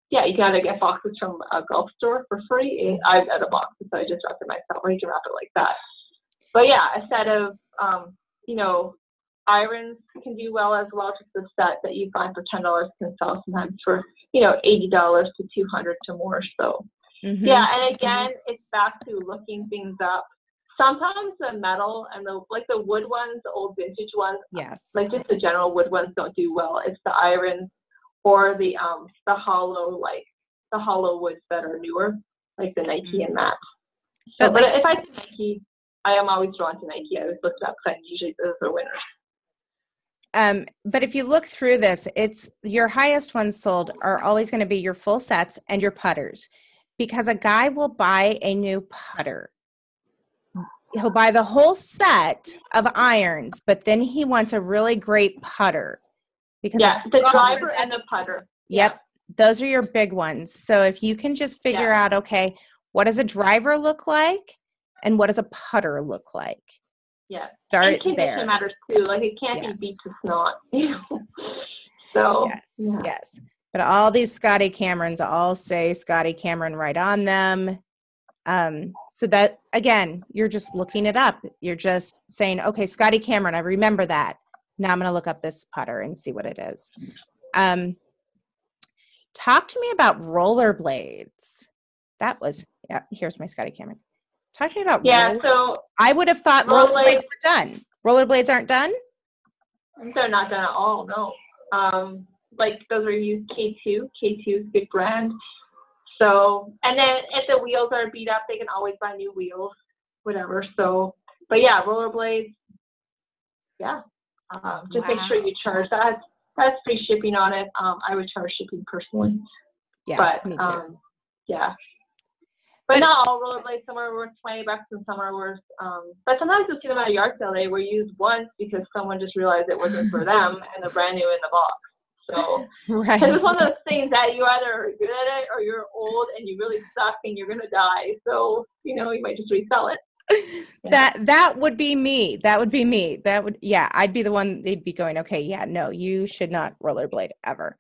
yeah, you gotta get boxes from a Gulf store for free. I've got a box, so I just wrapped it myself. Or you can wrap it like that. But yeah, a set of irons can do well as well. Just a set that you find for $10 can sell sometimes for $80 to $200 to more. So yeah, and again, it's back to looking things up. Sometimes the metal and the wood ones, the old vintage ones, like just the general wood ones don't do well. It's the irons or the hollow woods that are newer, like the Nike and that. So, but if I see Nike, I am always drawn to Nike. I always look it up because usually those are winners. But if you look through this, it's your highest ones sold are always going to be your full sets and your putters, because a guy will buy a new putter. He'll buy the whole set of irons, but then he wants a really great putter. Because the driver and the putter. Yep. Those are your big ones. So if you can just figure out, okay, what does a driver look like and what does a putter look like? Yeah. Start and condition there. matters too. Like it can't be beat to snot. So yes. But all these Scotty Camerons all say Scotty Cameron right on them. So that, again, you're just looking it up. You're just saying, okay, Scotty Cameron, I remember that. Now I'm going to look up this putter and see what it is. Talk to me about rollerblades. That was, here's my Scotty Cameron. Talk to me about so I would have thought rollerblades were done. Rollerblades aren't done? They're not done at all, no. Like those are used K2. K2 is a good brand. So, and then if the wheels are beat up, they can always buy new wheels, whatever. So, but yeah, rollerblades, just make sure you charge that. That's free shipping on it. I would charge shipping personally. Yeah, but me too. But not all rollerblades. Some are worth $20 and some are worth. But sometimes you'll see them at a yard sale. They were used once because someone just realized it wasn't for them and they're brand new in the box. So it's one of those things that you either are good at it or you're old and you really suck and you're gonna die. So you might just resell it. That would be me. That would be me. I'd be the one. They'd be going, okay, no, you should not rollerblade ever.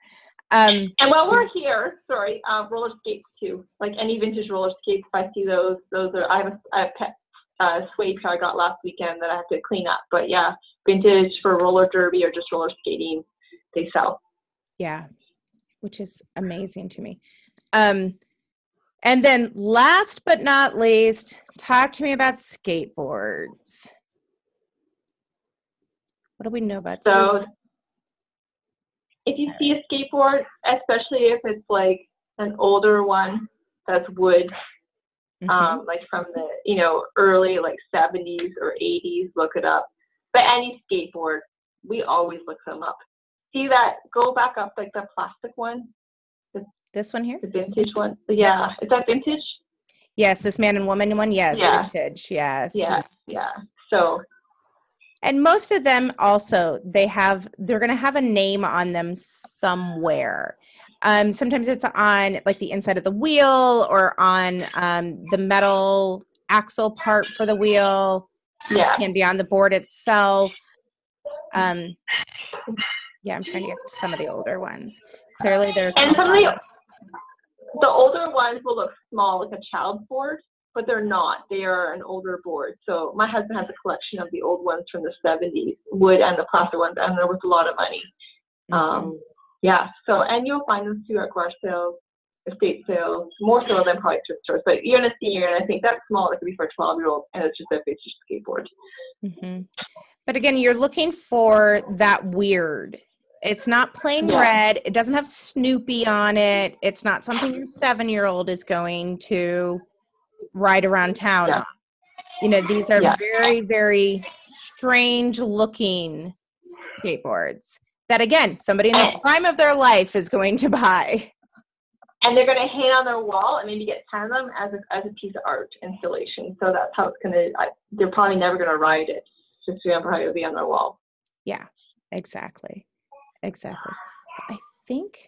And while we're here, roller skates too. Like any vintage roller skates, if I see those are. I have a suede pair I got last weekend that I have to clean up. But yeah, vintage for roller derby or just roller skating, they sell. Yeah, which is amazing to me. And then last but not least, talk to me about skateboards. What do we know about So if you see a skateboard, especially if it's like an older one that's wood, like from the early like 70s or 80s, look it up. But any skateboard, we always look them up. See that? Go back up, like the plastic one. This one here? The vintage one. Yeah. Is that vintage? Yes, this man and woman one. Yes, vintage. Yes. Yeah. So. And most of them also, they're going to have a name on them somewhere. Sometimes it's on like the inside of the wheel or on the metal axle part for the wheel. Yeah. It can be on the board itself. I'm trying to get to some of the older ones. Clearly there's. And some of the older ones will look small, like a child's board, but they're not. They are an older board. So my husband has a collection of the old ones from the 70s, wood and the plastic ones, and they're worth a lot of money. Yeah, so, and you'll find them too at garage sales, estate sales, more so than probably thrift stores. But you're going to see, you're going to think that's small, it could be for a 12-year-old, and it's just a vintage skateboard. But again, you're looking for that weird. It's not plain red. It doesn't have Snoopy on it. It's not something your 7-year-old is going to ride around town on. You know, these are very, very strange looking skateboards that, again, somebody in the prime of their life is going to buy. And they're going to hang on their wall and maybe get 10 of them as a piece of art installation. So that's how it's going to, they're probably never going to ride it. Just remember how it'll be on their wall. Yeah, exactly. Exactly. I think,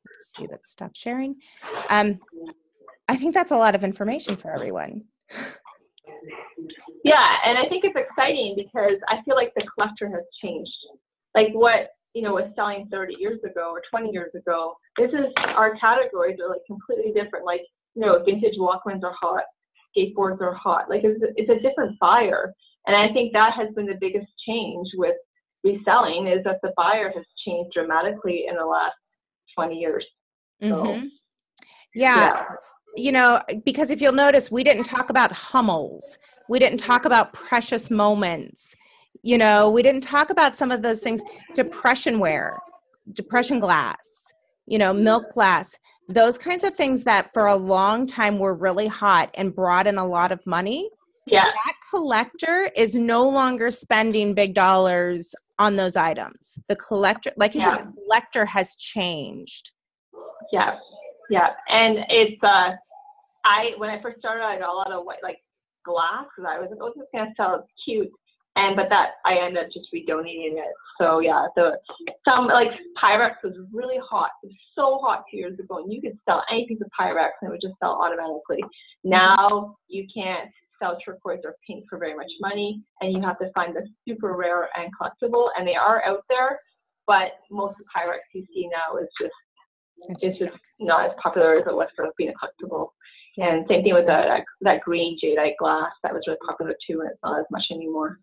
let's see, let's stop sharing. I think that's a lot of information for everyone. Yeah, and I think it's exciting because I feel like the collector has changed. Like what, you know, was selling 30 years ago or 20 years ago, our categories are like completely different. Like, you know, vintage Walkmans are hot, skateboards are hot. Like it's a different buyer. And I think that has been the biggest change with reselling, is that the buyer has changed dramatically in the last 20 years. So, yeah. You know, because if you'll notice, we didn't talk about Hummels. We didn't talk about precious moments. You know, we didn't talk about some of those things, depression ware, depression glass, you know, milk glass, those kinds of things that for a long time were really hot and brought in a lot of money. Yeah. That collector is no longer spending big dollars on those items. The collector, like you said, the collector has changed. Yeah. Yeah. And it's, when I first started, I got a lot of white, like glass, because I was like, oh, this is going to sell, it's cute. But that I ended up just redonating it. So yeah, some like Pyrex was really hot. It was so hot 2 years ago, and you could sell any piece of Pyrex and it would just sell automatically. Now you can't sell turquoise or pink for very much money, and you have to find the super rare and collectible, and they are out there, but most of Pyrex you see now is just not as popular as it was for being a collectible. Yeah. And same thing with that green jadeite glass that was really popular too, and it's not as much anymore.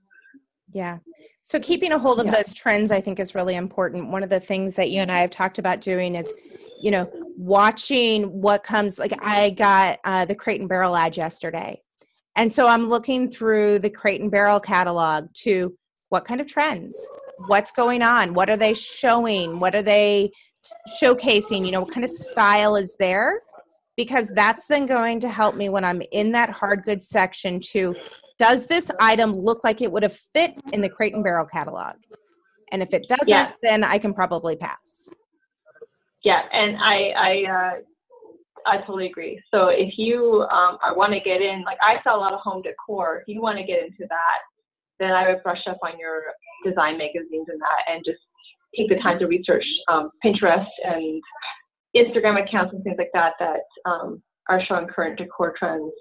Yeah. So keeping a hold of those trends, I think, is really important. One of the things that you and I have talked about doing is, you know, watching what comes. Like I got the Crate and Barrel ad yesterday. And so I'm looking through the Crate and Barrel catalog to what kind of trends, what's going on, what are they showing, what are they showcasing, you know, what kind of style is there? Because that's then going to help me when I'm in that hard goods section to, does this item look like it would have fit in the Crate and Barrel catalog? And if it doesn't, then I can probably pass. Yeah, and I totally agree. So if you want to get in, like I sell a lot of home decor, if you want to get into that, then I would brush up on your design magazines and that, and just take the time to research Pinterest and Instagram accounts and things like that are showing current decor trends.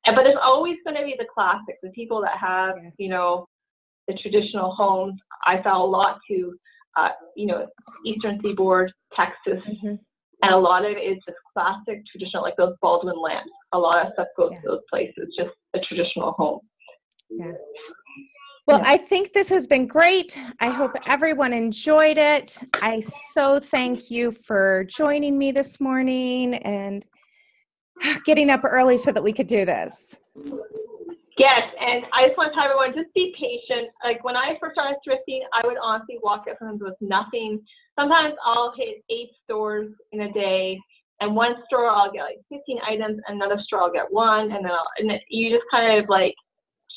But there's always going to be the classics, the people that have, you know, the traditional homes. I sell a lot to, you know, Eastern Seaboard, Texas, and a lot of it is just classic, traditional, like those Baldwin lamps. A lot of stuff goes to those places, just a traditional home. Yeah. Well, I think this has been great. I hope everyone enjoyed it. I so thank you for joining me this morning and getting up early so that we could do this. Yes, and I just want to tell everyone, just be patient. Like when I first started thrifting, I would honestly walk out sometimes with nothing. Sometimes I'll hit 8 stores in a day, and one store I'll get like 15 items, another store I'll get 1, and then you just kind of like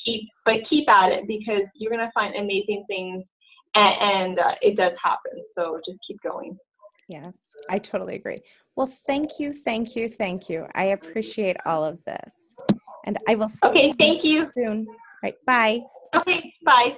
keep at it, because you're going to find amazing things, and it does happen. So just keep going. Yes, I totally agree. Well, thank you. I appreciate all of this. And I will see thank you soon. Right, bye. Okay, bye.